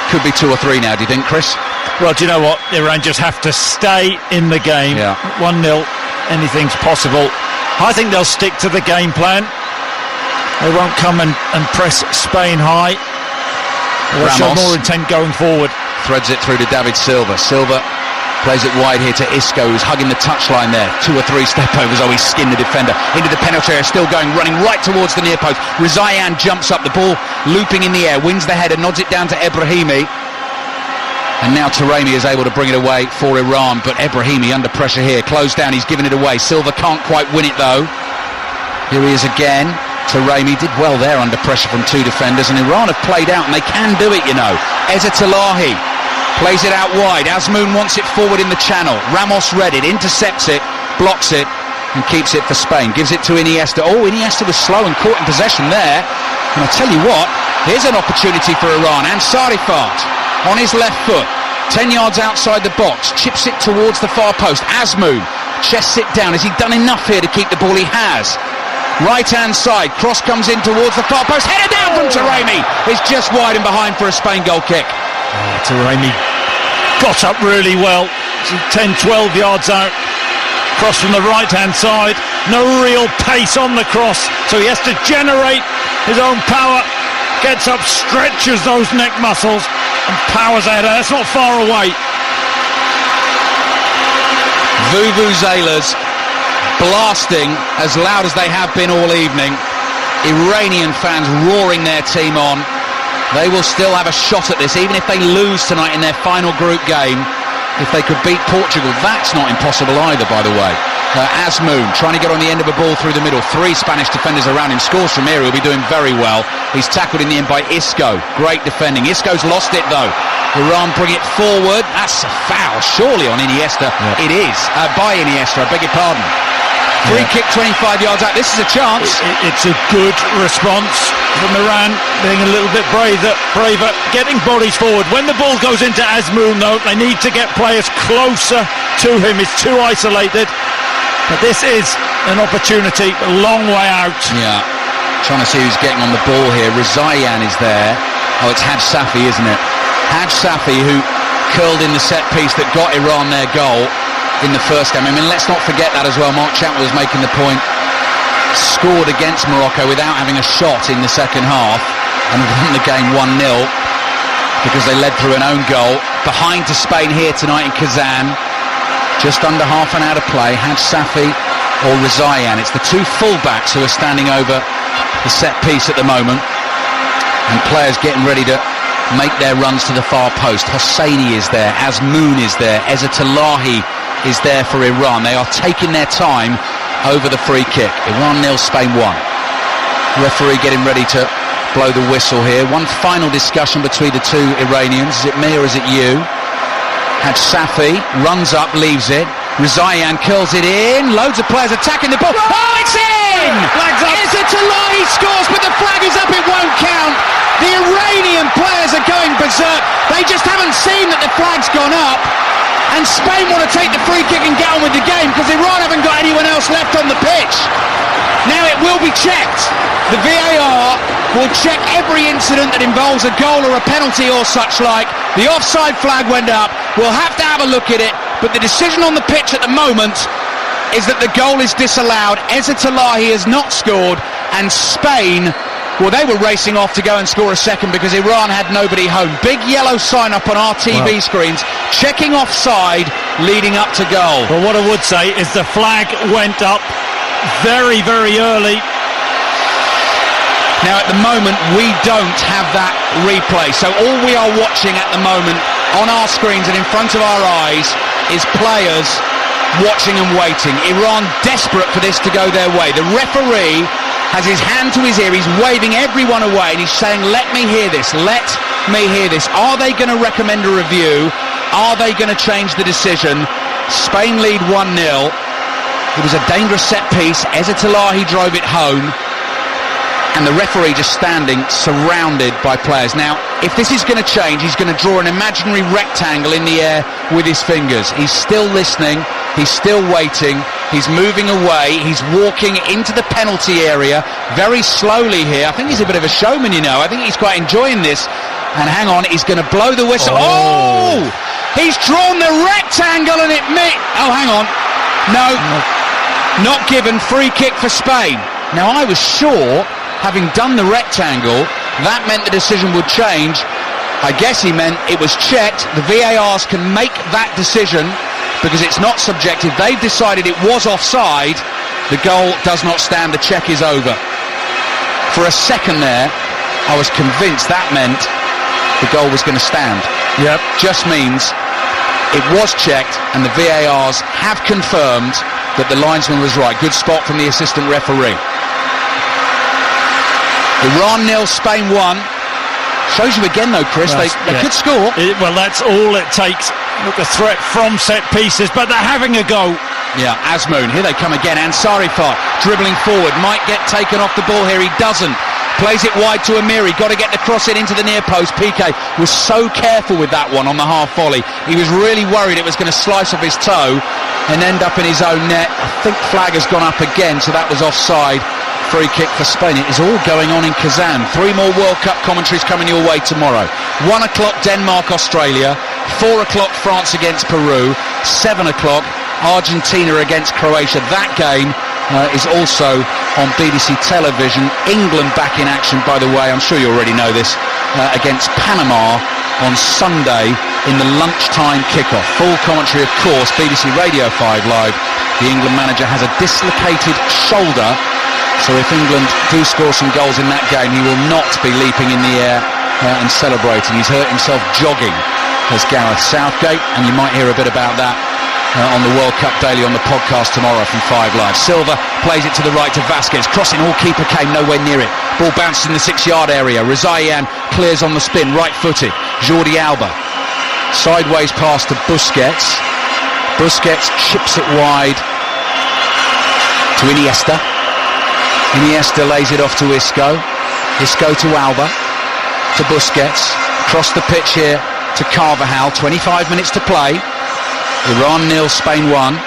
Could be 2 or 3 now, do you think, Chris? Well, do you know what? Iran just have to stay in the game. Yeah. 1-0, anything's possible. I think they'll stick to the game plan. They won't come and press Spain high. They'll show more intent going forward. Threads it through to David Silva. Silva plays it wide here to Isco, who's hugging the touchline there. 2 or 3 step overs. Oh, he skinned the defender into the penalty area, still going, running right towards the near post. Rizaian jumps up, the ball looping in the air, wins the header, nods it down to Ebrahimi. And now Taremi is able to bring it away for Iran, but Ebrahimi under pressure here, closed down, he's given it away. Silva can't quite win it though. Here he is again. Taremi did well there under pressure from 2 defenders, and Iran have played out, and they can do it, you know. Eza Talahi plays it out wide. Azmoun wants it forward in the channel. Ramos read it, intercepts it, blocks it, and keeps it for Spain. Gives it to Iniesta. Oh, Iniesta was slow and caught in possession there. And I tell you what, here's an opportunity for Iran. And Sarifat on his left foot, 10 yards outside the box, chips it towards the far post. Azmoun chests it down. Has he done enough here to keep the ball? He has. Right-hand side, cross comes in towards the far post. Header down from Taremi. It's just wide and behind for a Spain goal kick. Taremi got up really well. 10-12 yards out. Cross from the right-hand side. No real pace on the cross, so he has to generate his own power. Gets up, stretches those neck muscles, and powers ahead. That's not far away. Vuvuzelas blasting as loud as they have been all evening. Iranian fans roaring their team on. They will still have a shot at this, even if they lose tonight in their final group game. If they could beat Portugal, that's not impossible either, by the way. Azmoun trying to get on the end of a ball through the middle. 3 Spanish defenders around him. Scores from here. He'll be doing very well. He's tackled in the end by Isco. Great defending. Isco's lost it though. Iran bring it forward. That's a foul, surely, on Iniesta. Yeah. It is. By Iniesta, I beg your pardon. Free kick 25 yards out. This is a chance. It's a good response from Iran, being a little bit braver, getting bodies forward. When the ball goes into Azmoun, though, they need to get players closer to him. It's too isolated. But this is an opportunity, a long way out. Yeah, trying to see who's getting on the ball here. Rizaian is there. Oh, it's Haj Safi, isn't it? Haj Safi, who curled in the set piece that got Iran their goal in the first game. I mean, let's not forget that as well. Mark Chapman was making the point. Scored against Morocco without having a shot in the second half and won the game 1-0 because they led through an own goal. Behind to Spain here tonight in Kazan. Just under half an hour to play. Haj Safi or Rizaian. It's the two fullbacks who are standing over the set piece at the moment. And players getting ready to make their runs to the far post. Hosseini is there. Azmoun is there. Ezzatullahi is there for Iran. They are taking their time over the free kick. Iran 0, Spain 1. Referee getting ready to blow the whistle here. One final discussion between the two Iranians. Is it me or is it you? Haj Safi runs up, leaves it. Rizaian curls it in. Loads of players attacking the ball. Oh, it's in! Flag's up. Ezzatullahi scores, but the flag is up. It won't count. The Iranian players are going berserk. They just haven't seen that the flag's gone up. And Spain want to take the free kick and get on with the game because Iran haven't got anyone else left on the pitch. Now it will be checked. The VAR will check every incident that involves a goal or a penalty or such like. The offside flag went up. We'll have to have a look at it. But the decision on the pitch at the moment is that the goal is disallowed. Ezzatullahi has not scored, and Spain, well, they were racing off to go and score a second because Iran had nobody home. Big yellow sign up on our TV screens, checking offside, leading up to goal. Well, what I would say is the flag went up very, very early. Now, at the moment, we don't have that replay. So all we are watching at the moment on our screens and in front of our eyes is players watching and waiting. Iran desperate for this to go their way. The referee has his hand to his ear. He's waving everyone away and he's saying, let me hear this. Let me hear this. Are they going to recommend a review? Are they going to change the decision? Spain lead 1-0. It was a dangerous set piece. Ezzatullahi drove it home. And the referee just standing surrounded by players. Now, if this is going to change, he's going to draw an imaginary rectangle in the air with his fingers. He's still listening. He's still waiting. He's moving away. He's walking into the penalty area very slowly here. I think he's a bit of a showman, you know. I think he's quite enjoying this. And hang on, he's going to blow the whistle. Oh! He's drawn the rectangle and oh, hang on. No, not given. Free kick for Spain. Now, I was sure, having done the rectangle, that meant the decision would change. I guess he meant it was checked. The VARs can make that decision because it's not subjective. They've decided it was offside. The goal does not stand. The check is over. For a second there, I was convinced that meant the goal was going to stand. Yep. Just means it was checked and the VARs have confirmed that the linesman was right. Good spot from the assistant referee. Iran 0, Spain 1. Shows you again though, Chris, they could score. Well, that's all it takes. Look, a threat from set pieces, but they're having a go. Yeah, Azmoun, here they come again. Ansari Far, dribbling forward, might get taken off the ball here, he doesn't. Plays it wide to Amiri, got to get the cross in into the near post. Piqué was so careful with that one on the half volley. He was really worried it was going to slice off his toe and end up in his own net. I think flag has gone up again, so that was offside. Free kick for Spain. It is all going on in Kazan. 3 more World Cup commentaries coming your way tomorrow. 1 o'clock Denmark, Australia. 4 o'clock France against Peru. 7 o'clock Argentina against Croatia. That game is also on BBC television. England back in action, by the way, I'm sure you already know this, against Panama on Sunday in the lunchtime kickoff. Full commentary, of course, BBC Radio 5 Live. The England manager has a dislocated shoulder, so if England do score some goals in that game, he will not be leaping in the air and celebrating. He's hurt himself jogging as Gareth Southgate, and you might hear a bit about that on the World Cup Daily on the podcast tomorrow from 5 Live. Silva plays it to the right to Vasquez. Crossing, all keeper came nowhere near it. Ball bounces in the 6-yard area. Rizaian clears on the spin, right-footed. Jordi Alba. Sideways pass to Busquets. Busquets chips it wide To Iniesta. Iniesta lays it off to Isco. Isco to Alba. To Busquets. Across the pitch here to Carvajal. 25 minutes to play. Iran 0, Spain 1.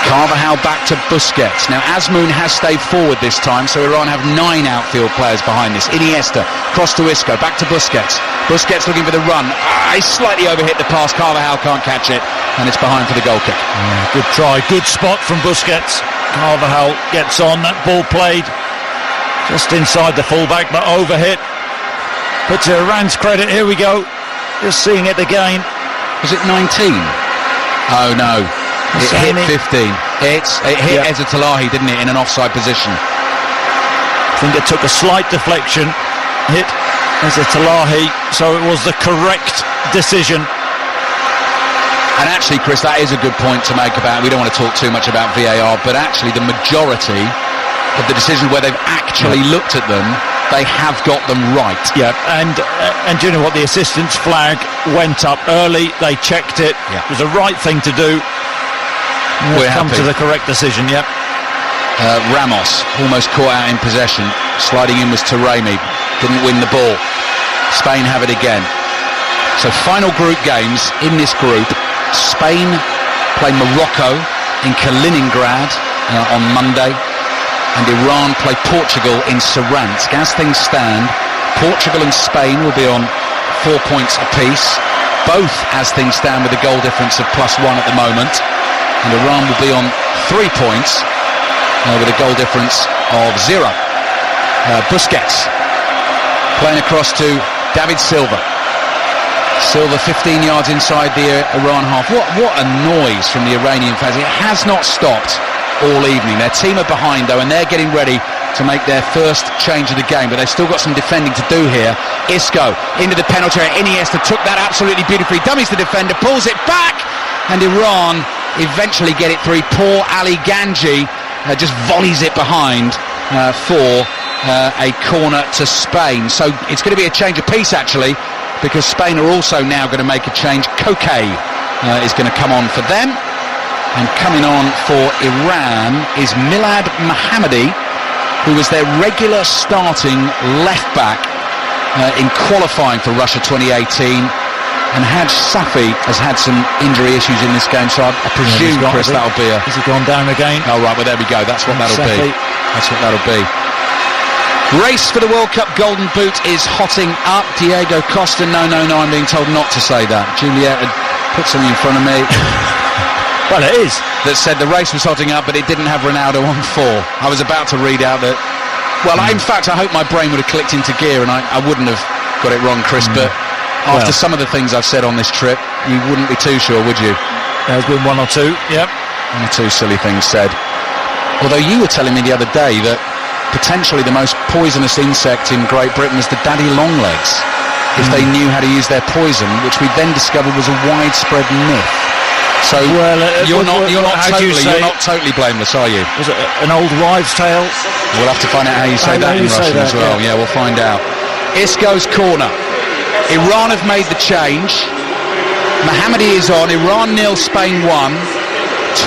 Carvajal back to Busquets. Now Azmoun has stayed forward this time, so Iran have 9 outfield players behind this. Iniesta, cross to Isco, back to Busquets. Busquets looking for the run. He slightly overhit the pass. Carvajal can't catch it, and it's behind for the goal kick. Yeah, good try, good spot from Busquets. Carvajal gets on, that ball played just inside the fullback, but overhit. But to Iran's credit, here we go. Just seeing it again. Was it 19? Oh no. It hit 15. It hit Eza Talahi, didn't it, in an offside position? I think it took a slight deflection, hit Eza Talahi, so it was the correct decision. And actually, Chris, that is a good point to make about, we don't want to talk too much about VAR, but actually the majority of the decisions where they've actually looked at them, they have got them right. Yeah, and do you know what? The assistant's flag went up early, they checked it, It was the right thing to do. We're come to the correct decision, Ramos almost caught out in possession. Sliding in was Taremi. Didn't win the ball. Spain have it again. So final group games in this group. Spain play Morocco in Kaliningrad on Monday. And Iran play Portugal in Saransk. As things stand, Portugal and Spain will be on 4 points apiece. Both, as things stand, with a goal difference of +1 at the moment. And Iran will be on 3 points with a goal difference of 0. Busquets playing across to David Silva. Silva 15 yards inside the Iran half. What a noise from the Iranian fans. It has not stopped all evening. Their team are behind though, and they're getting ready to make their first change of the game, but they've still got some defending to do here. Isco into the penalty area. Iniesta took that absolutely beautifully. Dummies the defender, pulls it back, and Iran eventually get it through. Poor Ali Ganji just volleys it behind for a corner to Spain. So it's going to be a change of pace actually, because Spain are also now going to make a change. Koke is going to come on for them, and coming on for Iran is Milad Mohammadi, who was their regular starting left back in qualifying for Russia 2018. And Haj Safi has had some injury issues in this game, so I presume, Chris, that'll be a... Has he gone down again? Oh, right, well, there we go. That's what that'll be. That's what that'll be. Race for the World Cup Golden Boot is hotting up. Diego Costa, no, I'm being told not to say that. Juliet had put something in front of me. Well, it is. That said the race was hotting up, but it didn't have Ronaldo on 4. I was about to read out that... Well, in fact, I hope my brain would have clicked into gear, and I wouldn't have got it wrong, Chris, but... After some of the things I've said on this trip, you wouldn't be too sure, would you? There's been 1 or 2, yep. 1 or 2 silly things said. Although you were telling me the other day that potentially the most poisonous insect in Great Britain was the daddy longlegs, if they knew how to use their poison, which we then discovered was a widespread myth. So you're not totally blameless, are you? Was it an old wives' tale? We'll have to find out how you say that in Russian as well. Yeah, we'll find out. Isco's corner. Iran have made the change. Mohammadi is on. Iran 0, Spain 1.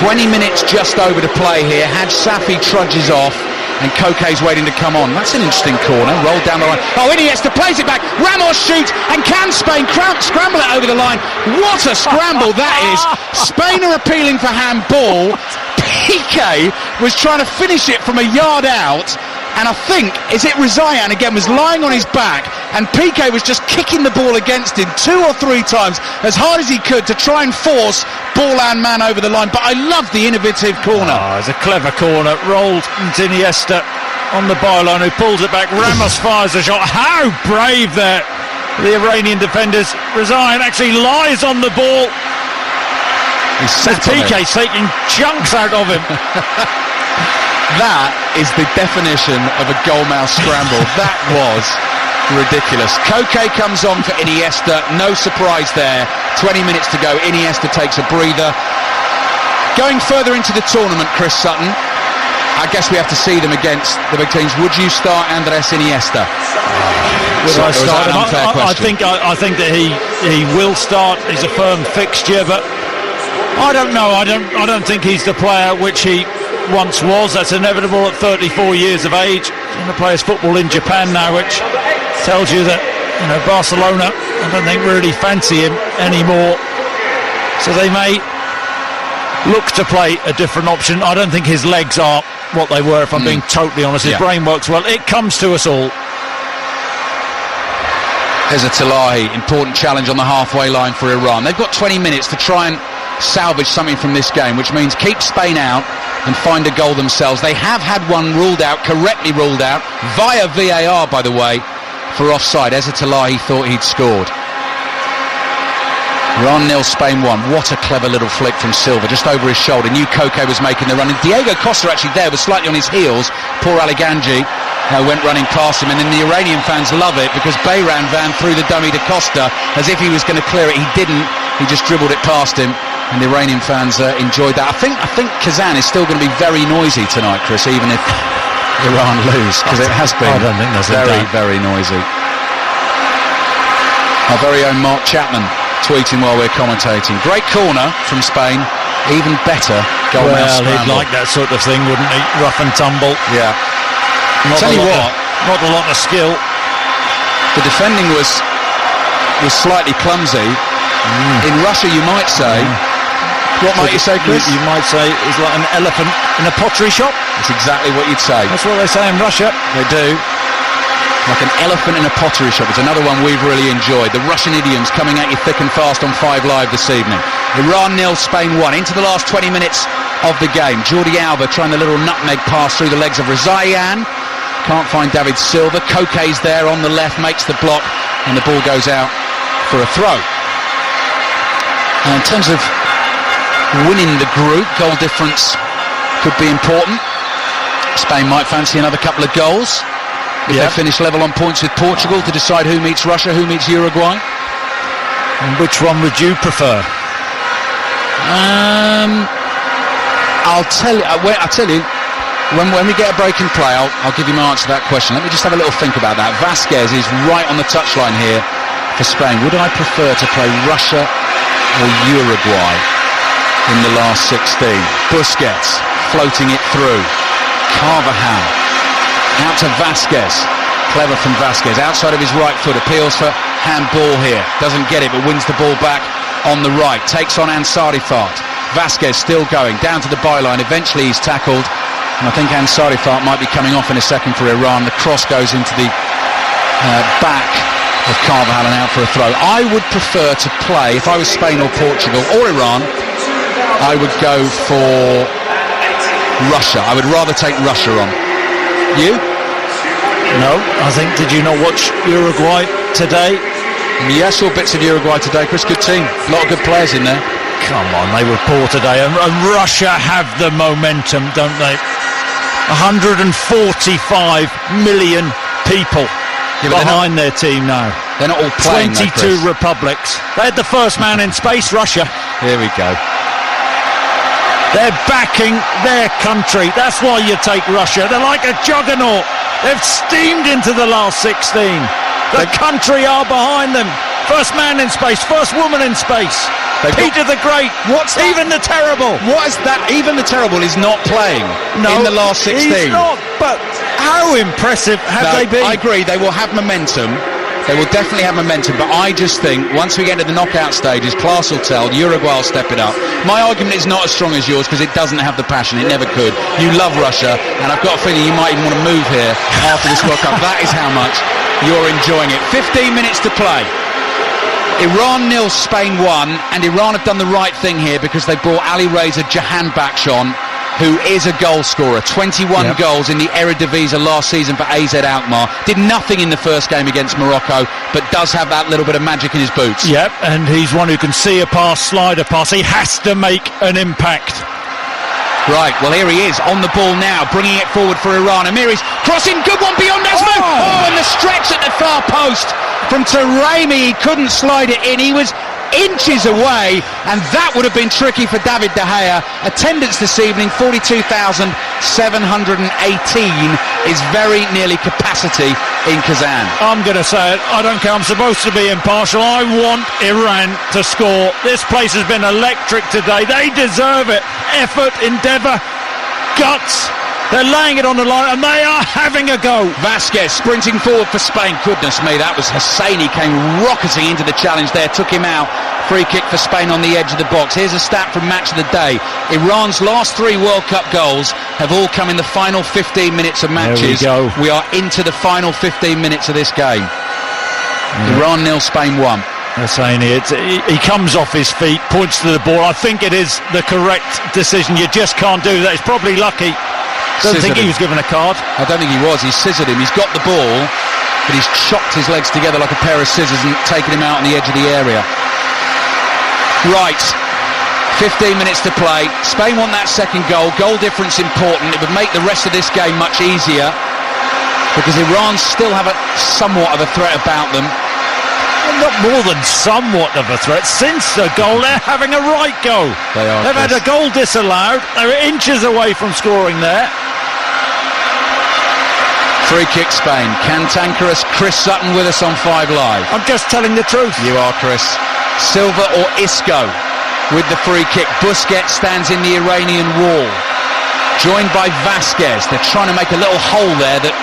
20 minutes just over to play here. Haj Safi trudges off, and Koke's waiting to come on. That's an interesting corner. Roll down the line. Oh, Iniesta plays it back. Ramos shoots, and can Spain scramble it over the line? What a scramble that is. Spain are appealing for handball. Piqué was trying to finish it from a yard out. And I think, is it Rizaian again, was lying on his back, and Piqué was just kicking the ball against him 2 or 3 times as hard as he could to try and force ball and man over the line. But I love the innovative corner. Oh, it's a clever corner. Rolled into Iniesta on the byline, who pulls it back. Ramos fires a shot. How brave there, the Iranian defenders. Rizaian actually lies on the ball. Piqué's taking chunks out of him. That is the definition of a goalmouth scramble. That was ridiculous. Koke comes on for Iniesta. No surprise there. 20 minutes to go. Iniesta takes a breather. Going further into the tournament, Chris Sutton, I guess we have to see them against the big teams. Would you start Andres Iniesta? Would I start him? I think that he will start. He's a firm fixture, but I don't know. I don't think he's the player which he once was. That's inevitable at 34 years of age. He's going to play his football in Japan now, which tells you that, you know, Barcelona, I don't think really fancy him anymore. So they may look to play a different option. I don't think his legs are what they were, if I'm being totally honest. His brain works well. It comes to us all. There's a Talahi, important challenge on the halfway line for Iran. They've got 20 minutes to try and salvage something from this game, which means keep Spain out and find a goal themselves. They have had one ruled out, correctly ruled out, via VAR, by the way, for offside. Eza Talahi thought he'd scored. Iran 0, Spain 1. What a clever little flick from Silva, just over his shoulder. Knew Koke was making the run, and Diego Costa actually there was slightly on his heels. Poor Ali Ganji went running past him, and then the Iranian fans love it because Bayram Van threw the dummy to Costa as if he was going to clear it. He didn't. He just dribbled it past him, and the Iranian fans enjoyed that. I think Kazan is still going to be very noisy tonight, Chris, even if Iran lose, because it has been very noisy. Our very own Mark Chapman tweeting while we're commentating. Great corner from Spain, even better goal mouth scramble. He'd like that sort of thing, wouldn't he? Rough and tumble. Yeah. Not a lot of skill. The defending was slightly clumsy. In Russia, you might say. What might you say, Chris? You might say it's like an elephant in a pottery shop. That's exactly what you'd say. That's what they say in Russia. They do. Like an elephant in a pottery shop. It's another one we've really enjoyed. The Russian idioms coming at you thick and fast on 5 Live this evening. Iran 0, Spain 1. Into the last 20 minutes of the game. Jordi Alba trying the little nutmeg pass through the legs of Rezaian. Can't find David Silva. Koke's there on the left, makes the block, and the ball goes out for a throw. And in terms of winning the group, goal difference could be important. Spain might fancy another couple of goals if they finish level on points with Portugal to decide who meets Russia, who meets Uruguay. And which one would you prefer? I'll tell you. When we get a break in play, I'll give you my answer to that question. Let me just have a little think about that. Vasquez is right on the touchline here for Spain. Would I prefer to play Russia or Uruguay in the last 16? Busquets floating it through. Carvajal out to Vasquez. Clever from Vasquez. Outside of his right foot. Appeals for handball here. Doesn't get it, but wins the ball back on the right. Takes on Ansarifat. Vasquez still going. Down to the byline. Eventually he's tackled. And I think Ansarifat might be coming off in a second for Iran. The cross goes into the back of Carvajal and out for a throw. I would prefer to play, if I was Spain or Portugal or Iran, I would go for Russia. I would rather take Russia on. You? No, I think, did you not watch Uruguay today? Yeah, I saw bits of Uruguay today, Chris. Good team. A lot of good players in there. Come on, they were poor today. And Russia have the momentum, don't they? 145 million people behind their team now. They're not all playing, 22 republics. They had the first man in space, Russia. Here we go. They're backing their country. That's why you take Russia. They're like a juggernaut. They've steamed into the last 16. The country are behind them. First man in space, first woman in space. Peter the Great. What's that? Even the Terrible. What is that? Even the Terrible is not playing in the last 16. He's not, but how impressive have they been? I agree, they will have momentum. They will definitely have momentum, but I just think once we get to the knockout stages, class will tell, Uruguay will step it up. My argument is not as strong as yours because it doesn't have the passion. It never could. You love Russia, and I've got a feeling you might even want to move here after this World Cup. That is how much you're enjoying it. 15 minutes to play. Iran 0, Spain 1, and Iran have done the right thing here because they brought Ali Reza Jahanbakhsh, who is a goal scorer. 21 goals in the Eredivisie last season for AZ Alkmaar. Did nothing in the first game against Morocco, but does have that little bit of magic in his boots. Yep, and he's one who can see a pass, slide a pass. He has to make an impact. Right, well here he is on the ball now, bringing it forward for Iran. Amiri's crossing, good one beyond Asman. Oh, and the stretch at the far post from Taremi. He couldn't slide it in. He was inches away, and that would have been tricky for David De Gea. Attendance this evening, 42,718, is very nearly capacity in Kazan. I'm going to say it, I don't care, I'm supposed to be impartial. I want Iran to score. This place has been electric today. They deserve it. Effort, endeavour, guts. They're laying it on the line, and they are having a go. Vasquez sprinting forward for Spain. Goodness me, that was Hosseini came rocketing into the challenge there, took him out. Free kick for Spain on the edge of the box. Here's a stat from Match of the Day. Iran's last 3 World Cup goals have all come in the final 15 minutes of matches. There we go. We are into the final 15 minutes of this game. Iran 0, Spain 1. Hosseini, he comes off his feet, points to the ball. I think it is the correct decision. You just can't do that. He's probably lucky. Don't think he was given a card. I don't think he was. He scissored him. He's got the ball, but he's chopped his legs together like a pair of scissors and taken him out on the edge of the area. Right, 15 minutes to play. Spain want that second goal. Goal difference important. It would make the rest of this game much easier because Iran still have somewhat of a threat about them. Not more than somewhat of a threat. Since the goal, they're having a right go. They've had a goal disallowed. They're inches away from scoring there. Free kick Spain. Cantankerous Chris Sutton with us on 5 Live. I'm just telling the truth. You are, Chris. Silva or Isco with the free kick. Busquets stands in the Iranian wall, joined by Vasquez. They're trying to make a little hole there that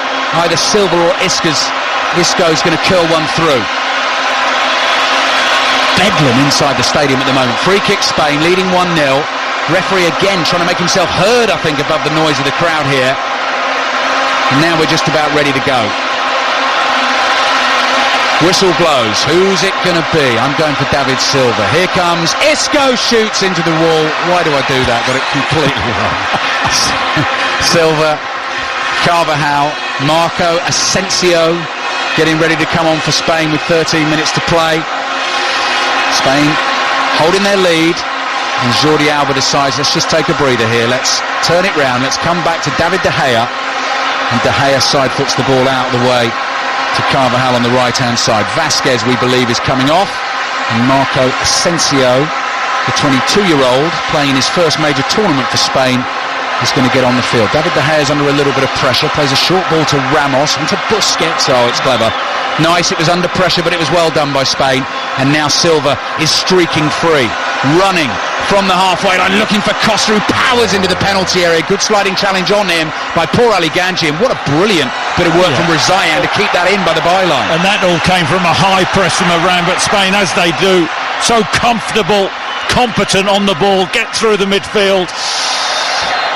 either Silva or Isco's going to curl one through. Bedlam inside the stadium at the moment. Free kick Spain, leading 1-0. Referee again trying to make himself heard, I think, above the noise of the crowd here. And now we're just about ready to go. Whistle blows. Who's it going to be? I'm going for David Silva. Here comes Isco, shoots into the wall. Why do I do that? Got it completely wrong. Silva, Carvajal, Marco Asensio getting ready to come on for Spain with 13 minutes to play. Spain holding their lead, and Jordi Alba decides, let's just take a breather here, let's turn it round, let's come back to David De Gea, and De Gea side foots the ball out of the way to Carvajal on the right hand side. Vasquez, we believe, is coming off, and Marco Asensio, the 22-year-old playing in his first major tournament for Spain, is going to get on the field. David De Gea is under a little bit of pressure, plays a short ball to Ramos and to Busquets. Oh, it's clever. Nice, it was under pressure, but it was well done by Spain. And now Silva is streaking free, running from the halfway line, looking for Costa, who powers into the penalty area. Good sliding challenge on him by poor Ali Ganji, and what a brilliant bit of work from Rezayan to keep that in by the byline. And that all came from a high press from around, but Spain, as they do, so comfortable, competent on the ball, get through the midfield.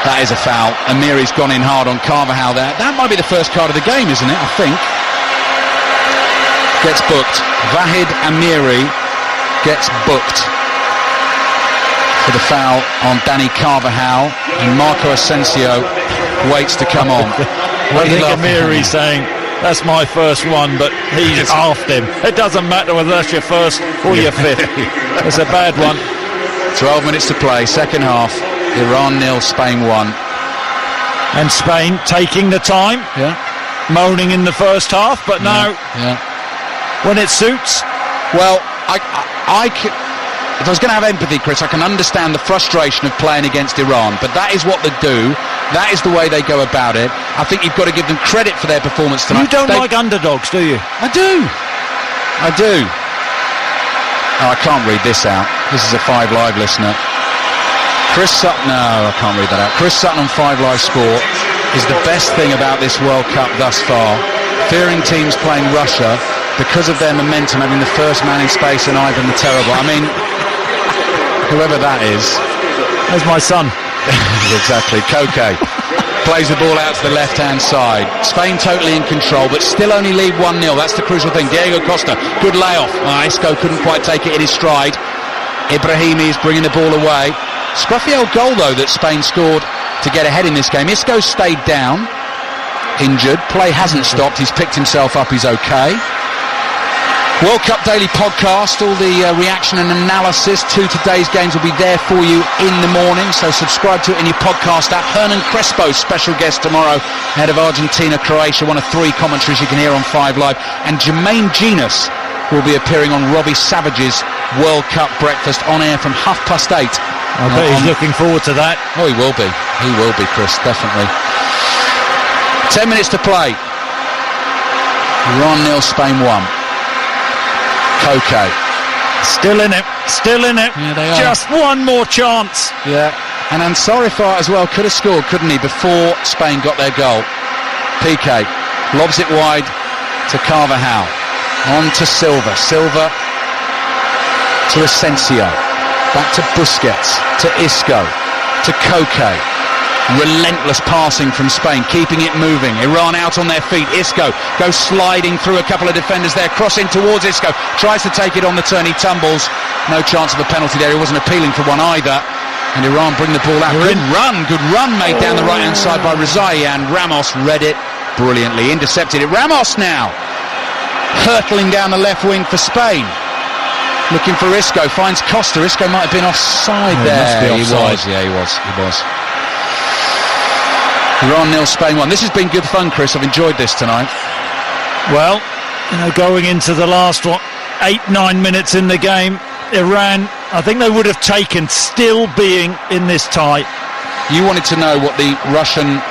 That is a foul. Amiri's gone in hard on Carvajal there. That might be the first card of the game, isn't it? I think. Gets booked. Vahid Amiri gets booked for the foul on Dani Carvajal, and Marco Asensio waits to come on. I think Amiri's saying, that's my first one, but he's after him. It doesn't matter whether that's your first or your fifth. It's a bad one. 12 minutes to play, second half. Iran 0, Spain 1. And Spain taking the time, moaning in the first half, but now, when it suits. Well, if I was going to have empathy, Chris, I can understand the frustration of playing against Iran, but that is what they do. That is the way they go about it. I think you've got to give them credit for their performance tonight. You don't like underdogs, do you? I do. Oh, I can't read this out. This is a 5 Live listener. Chris Sutton, no, I can't read that out. Chris Sutton on 5 Live Sport is the best thing about this World Cup thus far. Fearing teams playing Russia because of their momentum, having the first man in space and Ivan the Terrible. I mean, whoever that is. There's my son. Exactly. Koke plays the ball out to the left-hand side. Spain totally in control, but still only lead 1-0. That's the crucial thing. Diego Costa, good layoff. Isco couldn't quite take it in his stride. Ibrahimi is bringing the ball away. Scruffy old goal, though, that Spain scored to get ahead in this game. Isco stayed down, injured. Play hasn't stopped. He's picked himself up. He's okay. World Cup Daily Podcast, all the reaction and analysis to today's games will be there for you in the morning, so subscribe to it in your podcast app. Hernan Crespo, special guest tomorrow, ahead of Argentina, Croatia, one of 3 commentaries you can hear on 5 Live, and Jermaine Genus will be appearing on Robbie Savage's World Cup breakfast on air from 8:30. I bet he's looking forward to that. Oh, he will be. He will be, Chris, definitely. 10 minutes to play. Iran 0, Spain 1. Koke. Still in it. Yeah, they are. Just one more chance. Yeah, and Ansarifar as well could have scored, couldn't he, before Spain got their goal. Piqué lobs it wide to Carvajal. On to Silva. Silva to Asensio. Back to Busquets. To Isco. To Koke. Relentless passing from Spain, keeping it moving. Iran out on their feet. Isco goes sliding through a couple of defenders there, crossing towards Isco, tries to take it on the turn, he tumbles. No chance of a penalty there, he wasn't appealing for one either. And Iran bring the ball out. Good run made down the right hand side by Rezai, and Ramos read it brilliantly, intercepted it. Ramos now hurtling down the left wing for Spain, looking for Isco, finds Costa. Isco might have been offside there. He was. He was. Iran 0, Spain 1. This has been good fun, Chris. I've enjoyed this tonight. Well, going into the last 8-9 minutes in the game, Iran, I think they would have taken, still being in this tie. You wanted to know what the Russian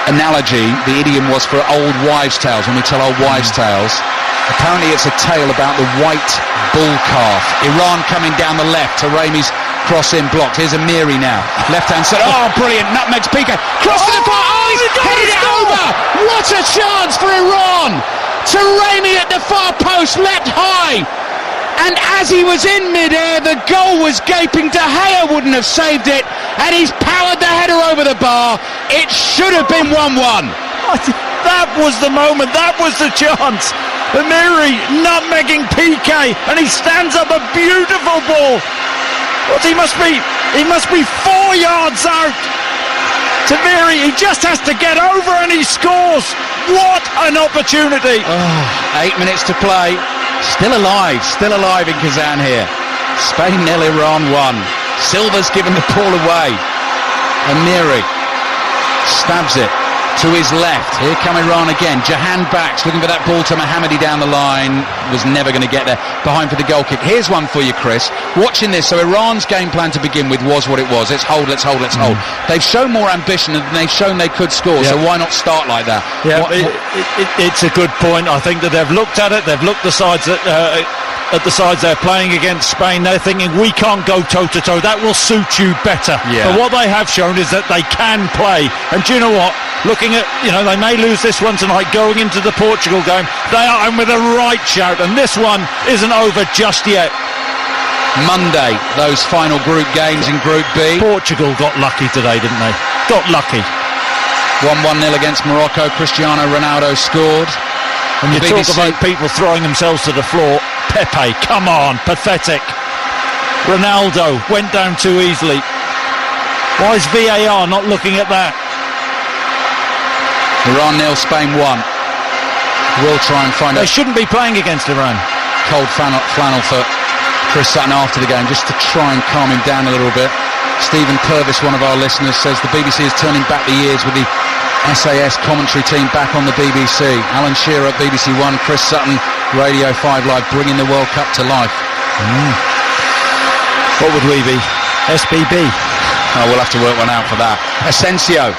analogy, the idiom was for old wives' tales, when we tell old wives' tales. Apparently it's a tale about the white bull calf. Iran coming down the left, Taremi's cross in blocked. Here's Amiri now, left hand side. Oh, brilliant, nutmegs Piqué, cross to the far. Oh, he's headed it over. What a chance for Iran. Taremi at the far post, leapt high, and as he was in mid-air, the goal was gaping. De Gea wouldn't have saved it, and he's powered the header over the bar. It should have been 1-1. That was the moment, that was the chance. Amiri nutmegging Piqué, and he stands up a beautiful ball. What, he must be 4 yards out. Tamiri, he just has to get over and he scores. What an opportunity. 8 minutes to play. Still alive in Kazan here. Spain 0, Iran 1. Silva's given the ball away. Amiri stabs it to his left. Here come Iran again. Jahan backs, looking for that ball to Mohammadi down the line. Was never going to get there. Behind for the goal kick. Here's one for you, Chris. Watching this, so Iran's game plan to begin with was what it was. Let's hold. They've shown more ambition and they've shown they could score, so why not start like that? Yeah, it's a good point. I think that they've looked at it. They've looked at the sides they're playing against Spain. They're thinking, we can't go toe-to-toe. That will suit you better. Yeah. But what they have shown is that they can play. And do you know what? Looking at, they may lose this one tonight, going into the Portugal game, they are in with a right shout, and this one isn't over just yet. Monday, those final group games in Group B. Portugal got lucky today, didn't they? Got lucky. 1-1 against Morocco. Cristiano Ronaldo scored. And you talk about people throwing themselves to the floor. Pepe, come on, pathetic. Ronaldo went down too easily. Why is VAR not looking at that? Iran 0, Spain 1. We'll try and find out. They shouldn't be playing against Iran. Cold flannel for Chris Sutton after the game, just to try and calm him down a little bit. Stephen Purvis, one of our listeners, says the BBC is turning back the years with the SAS commentary team back on the BBC. Alan Shearer at BBC One, Chris Sutton, Radio 5 Live, bringing the World Cup to life. What would we be? SBB? Oh, we'll have to work one out for that. Asensio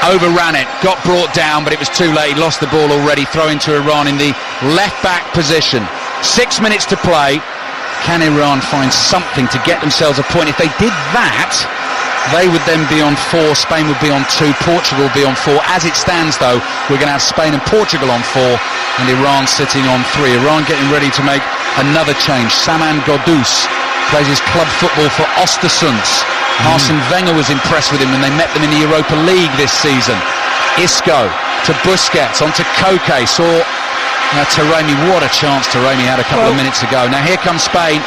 overran it, got brought down, but it was too late. He lost the ball already, throwing to Iran in the left-back position. 6 minutes to play. Can Iran find something to get themselves a point? If they did that, they would then be on 4, Spain would be on 2, Portugal would be on 4. As it stands, though, we're going to have Spain and Portugal on 4, and Iran sitting on 3. Iran getting ready to make another change. Saman Ghoddos plays his club football for Östersund. Arsene Wenger was impressed with him when they met them in the Europa League this season. Isco to Busquets, onto Koke, saw Taremi. What a chance Taremi had a couple of minutes ago. Now here comes Spain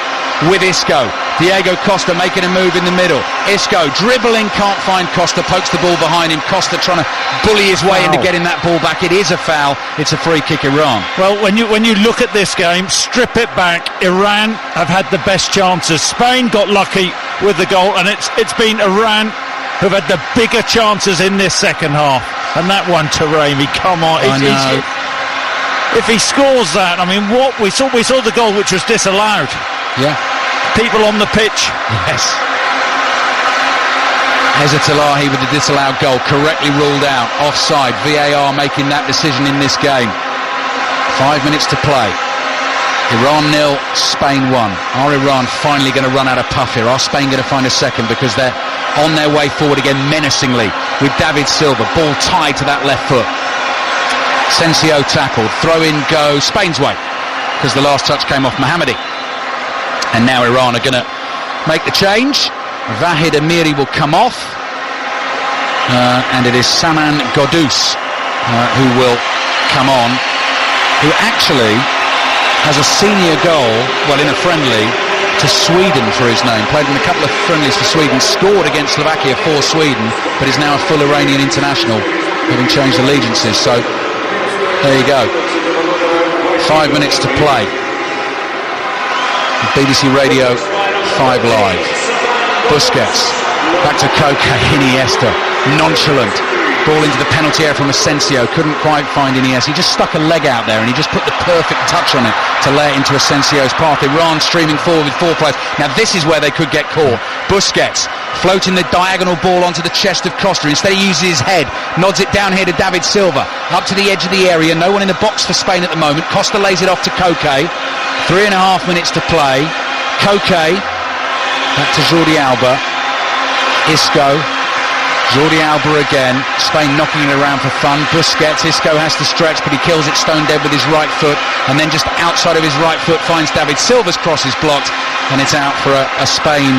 with Isco. Diego Costa making a move in the middle. Isco dribbling, can't find Costa, pokes the ball behind him. Costa trying to bully his way into getting that ball back. It is a foul. It's a free kick, Iran. Well, when you look at this game, strip it back, Iran have had the best chances. Spain got lucky with the goal, and it's been Iran who've had the bigger chances in this second half. And that one, Taremi, come on. if he scores that, I mean, what we saw the goal which was disallowed. Yeah. People on the pitch. Yes. Eza Talahi with the disallowed goal, correctly ruled out, offside. VAR making that decision in this game. 5 minutes to play. Iran 0, Spain 1. Are Iran finally going to run out of puff here? Are Spain going to find a second? Because they're on their way forward again menacingly with David Silva. Ball tied to that left foot. Sensio tackled. Throw in go Spain's way because the last touch came off Mohammadi. And now Iran are going to make the change. Vahid Amiri will come off. And it is Saman Godus who will come on, who actually has a senior goal, well, in a friendly, to Sweden for his name. Played in a couple of friendlies for Sweden, scored against Slovakia for Sweden, but is now a full Iranian international, having changed allegiances. So, there you go. 5 minutes to play. BBC Radio 5 Live. Busquets, back to Koke, Iniesta, nonchalant. Ball into the penalty area from Asensio, couldn't quite find Iniesta. He just stuck a leg out there and he just put the perfect touch on it to lay it into Asensio's path. Iran streaming forward with 4 players. Now this is where they could get caught. Busquets floating the diagonal ball onto the chest of Costa. Instead he uses his head, nods it down here to David Silva, up to the edge of the area. No one in the box for Spain at the moment. Costa lays it off to Koke. 3.5 minutes to play. Koke, back to Jordi Alba. Isco. Jordi Alba again, Spain knocking it around for fun. Busquets, Isco has to stretch, but he kills it stone dead with his right foot, and then just outside of his right foot finds David Silva's cross is blocked, and it's out for a Spain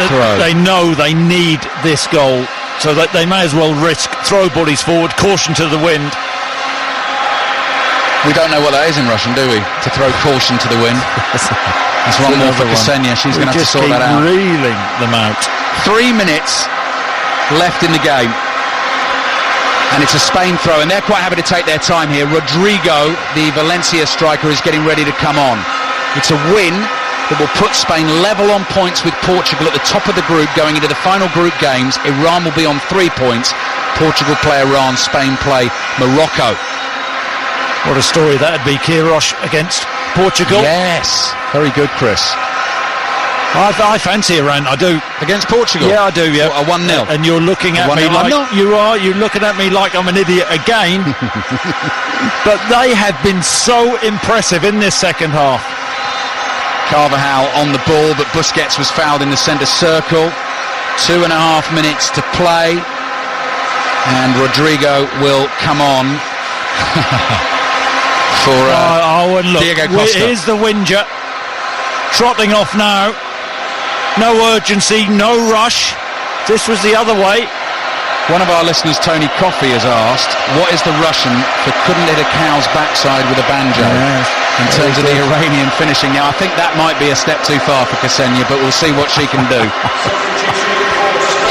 throw. They know they need this goal, so that they may as well risk throw bodies forward, caution to the wind. We don't know what that is in Russian, do we? To throw caution to the wind. That's one more for Ksenia. She's going to have to sort that out. Reeling them out. 3 minutes left in the game, and it's a Spain throw, and they're quite happy to take their time here. Rodrigo, the Valencia striker, is getting ready to come on. It's a win that will put Spain level on points with Portugal at the top of the group going into the final group games. Iran will be on 3 points. Portugal play Iran, Spain play Morocco. What a story that'd be, Queiroz against Portugal. Yes, very good, Chris. I fancy Iran, I do. Against Portugal? Yeah, I do, yeah. What, a 1-0? And you're looking at me like... You're looking at me like I'm an idiot again. But they have been so impressive in this second half. Carvajal on the ball, but Busquets was fouled in the centre circle. 2.5 minutes to play. And Rodrigo will come on for Diego Costa. Here's the Whinger. Trotting off now. No urgency, no rush. This was the other way. One of our listeners, Tony Coffey, has asked, what is the Russian for couldn't hit a cow's backside with a banjo? Yes, in terms of the Iranian finishing. Now, I think that might be a step too far for Ksenia, but we'll see what she can do.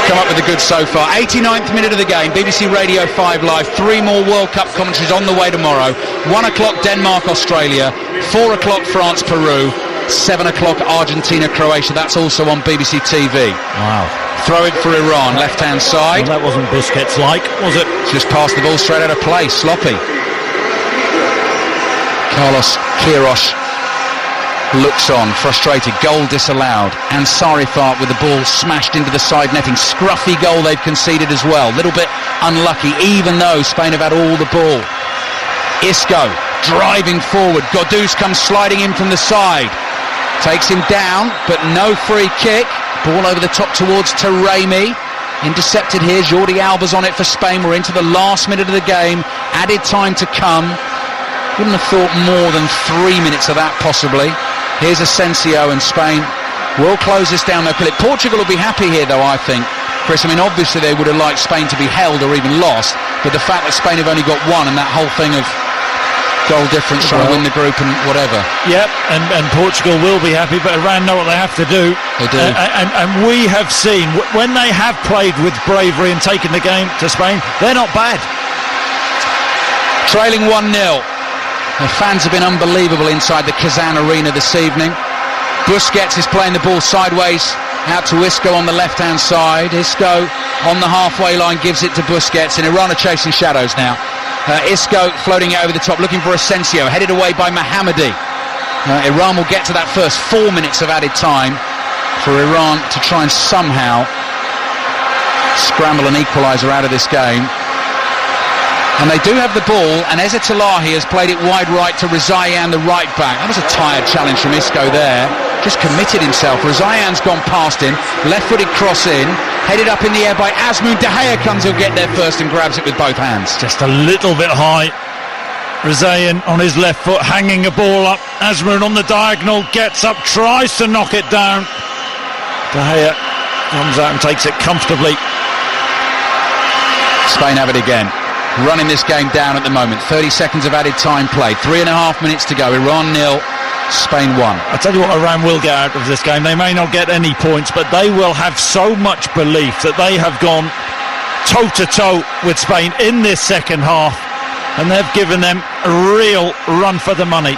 Come up with the goods so far. 89th minute of the game, BBC Radio 5 Live. 3 more World Cup commentaries on the way tomorrow. 1 o'clock Denmark, Australia. 4 o'clock France, Peru. 7 o'clock Argentina, Croatia. That's also on BBC TV. Wow. Throw it for Iran, left-hand side. Well, that wasn't Busquets-like, was it? Just passed the ball straight out of play, sloppy. Carlos Queiroz looks on, frustrated. Goal disallowed. Ansari Fark with the ball smashed into the side netting. Scruffy goal they've conceded as well. Little bit unlucky, even though Spain have had all the ball. Isco driving forward. Godus comes sliding in from the side. Takes him down, but no free kick. Ball over the top towards Taremi. Intercepted here. Jordi Alba's on it for Spain. We're into the last minute of the game. Added time to come. Wouldn't have thought more than 3 minutes of that possibly. Here's Asensio, and Spain will close this down. They'll kill it. Portugal will be happy here though, I think. Chris, I mean, obviously they would have liked Spain to be held or even lost, but the fact that Spain have only got one and that whole thing of goal difference, trying to win the group and whatever. Yep, and Portugal will be happy, but Iran know what they have to do. They do. And we have seen, when they have played with bravery and taken the game to Spain, they're not bad. Trailing 1-0. The fans have been unbelievable inside the Kazan arena this evening. Busquets is playing the ball sideways out to Isco on the left-hand side. Isco on the halfway line gives it to Busquets, and Iran are chasing shadows now. Isco floating it over the top, looking for Asensio, headed away by Mohammadi. Iran will get to that first 4 minutes of added time for Iran to try and somehow scramble an equaliser out of this game. And they do have the ball, and Eza Talahi has played it wide right to Rezaian, the right back. That was a tired challenge from Isco there. Just committed himself. Rezaian's gone past him. Left-footed cross in. Headed up in the air by Azmoun. De Gea comes, he'll get there first and grabs it with both hands. Just a little bit high. Rezaian on his left foot, hanging a ball up. Azmoun on the diagonal, gets up, tries to knock it down. De Gea comes out and takes it comfortably. Spain have it again. Running this game down at the moment. 30 seconds of added time played. 3.5 minutes to go. Iran 0, Spain 1. I tell you what, Iran will get out of this game. They may not get any points, but they will have so much belief that they have gone toe-to-toe with Spain in this second half, and they've given them a real run for the money.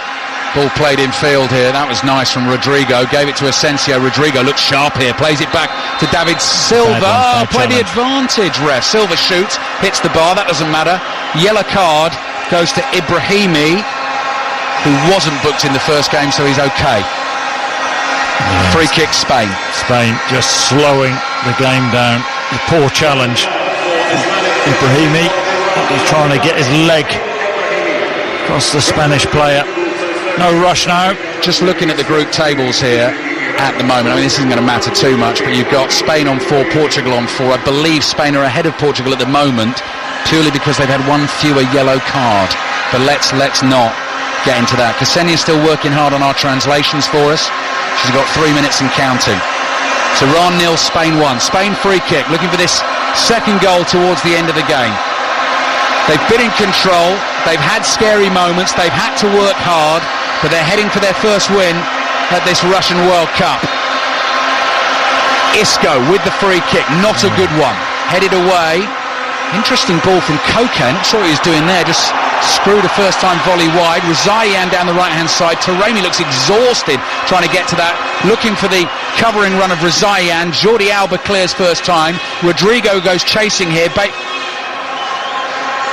Ball played in field here. That was nice from Rodrigo. Gave it to Asensio. Rodrigo looks sharp here. Plays it back to David Silva. Play the advantage, ref. Silva shoots, hits the bar. That doesn't matter. Yellow card goes to Ibrahimi, who wasn't booked in the first game, so he's okay. Yes. Free kick, Spain. Spain just slowing the game down. The poor challenge. Ibrahimi, he's trying to get his leg across the Spanish player. No rush now. Just looking at the group tables here at the moment, I mean, this isn't going to matter too much, but you've got Spain on 4, Portugal on 4. I believe Spain are ahead of Portugal at the moment, purely because they've had one fewer yellow card. But let's not get into that. Ksenia's still working hard on our translations for us. She's got 3 minutes and counting. So Iran 0, Spain 1. Spain free kick, looking for this second goal towards the end of the game. They've been in control, they've had scary moments, they've had to work hard, but they're heading for their first win at this Russian World Cup. Isco with the free kick, not a good one. Headed away. Interesting ball from Kokan. Not sure what he was doing there, just screwed a first-time volley wide. Rezaian down the right-hand side. Taremi looks exhausted trying to get to that, looking for the covering run of Rezaian. Jordi Alba clears first time. Rodrigo goes chasing here.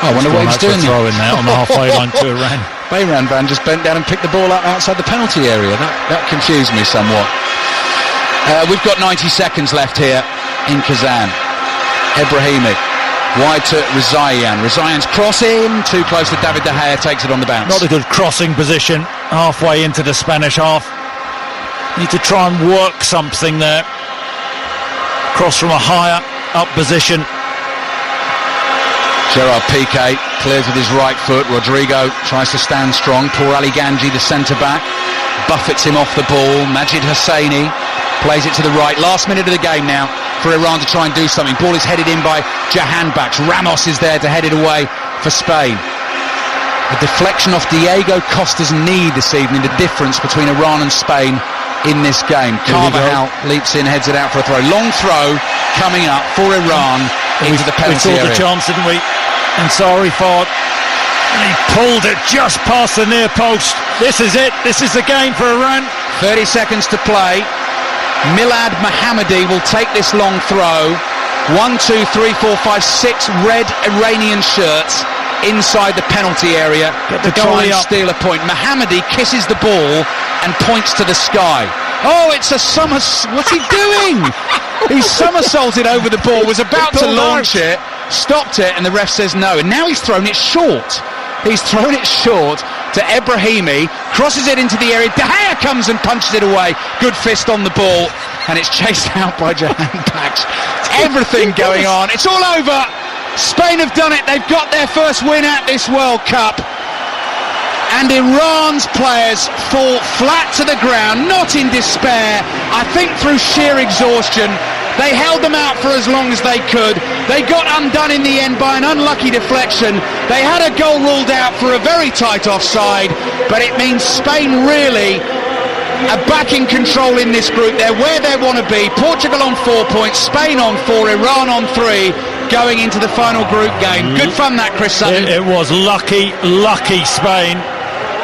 I wonder what he's doing there. Throw in there on the halfway line to Iran. Bayram Van just bent down and picked the ball up outside the penalty area. That confused me somewhat. We've got 90 seconds left here in Kazan. Ibrahimi wide to Rezaian. Rezaian's cross in, too close to David De Gea, takes it on the bounce. Not a good crossing position halfway into the Spanish half. Need to try and work something there. Cross from a higher up position. Gerard Piqué clears with his right foot. Rodrigo tries to stand strong. Poor Ali Ganji, the centre-back, buffets him off the ball. Majid Hosseini plays it to the right. Last minute of the game now for Iran to try and do something. Ball is headed in by Jahanbakhsh. Ramos is there to head it away for Spain. A deflection off Diego Costa's knee this evening. The difference between Iran and Spain in this game. Carvajal leaps in, heads it out for a throw. Long throw coming up for Iran into the penalty area. We saw the chance, didn't we? And Sari fought, and he pulled it just past the near post. This is it. This is the game for Iran. 30 seconds to play. Milad Mohammadi will take this long throw. 1, 2, 3, 4, 5, 6 red Iranian shirts inside the penalty area to try and steal a point. Mohammadi kisses the ball and points to the sky. Oh, it's a what's he doing? He somersaulted over the ball, was about to launch it, stopped it, and the ref says no. And now he's thrown it short. He's thrown it short to Ibrahimi, crosses it into the area. De Gea comes and punches it away. Good fist on the ball, and it's chased out by Jahanbakhsh. Everything going on. It's all over. Spain have done it. They've got their first win at this World Cup. And Iran's players fall flat to the ground, not in despair. I think through sheer exhaustion. They held them out for as long as they could. They got undone in the end by an unlucky deflection. They had a goal ruled out for a very tight offside, but it means Spain really are back in control in this group. They're where they want to be. Portugal on 4 points, Spain on 4, Iran on 3, going into the final group game. Good fun that, Chris Sutton. It was lucky Spain.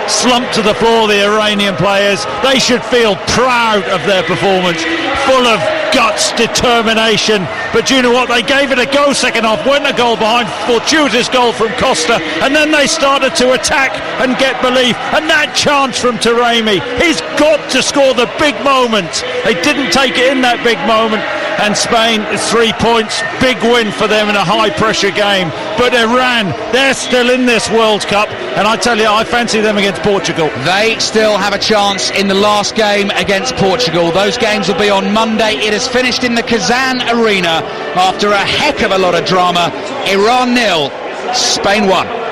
slumped to the floor, the Iranian players. They should feel proud of their performance, full of guts, determination. But you know what? They gave it a go second half, went a goal behind, fortuitous goal from Costa, and then they started to attack and get belief. And that chance from Taremi, he's got to score the big moment. They didn't take it in that big moment. And Spain, 3 points, big win for them in a high-pressure game. But Iran, they're still in this World Cup, and I tell you, I fancy them against Portugal. They still have a chance in the last game against Portugal. Those games will be on Monday. It has finished in the Kazan Arena after a heck of a lot of drama. Iran 0, Spain 1.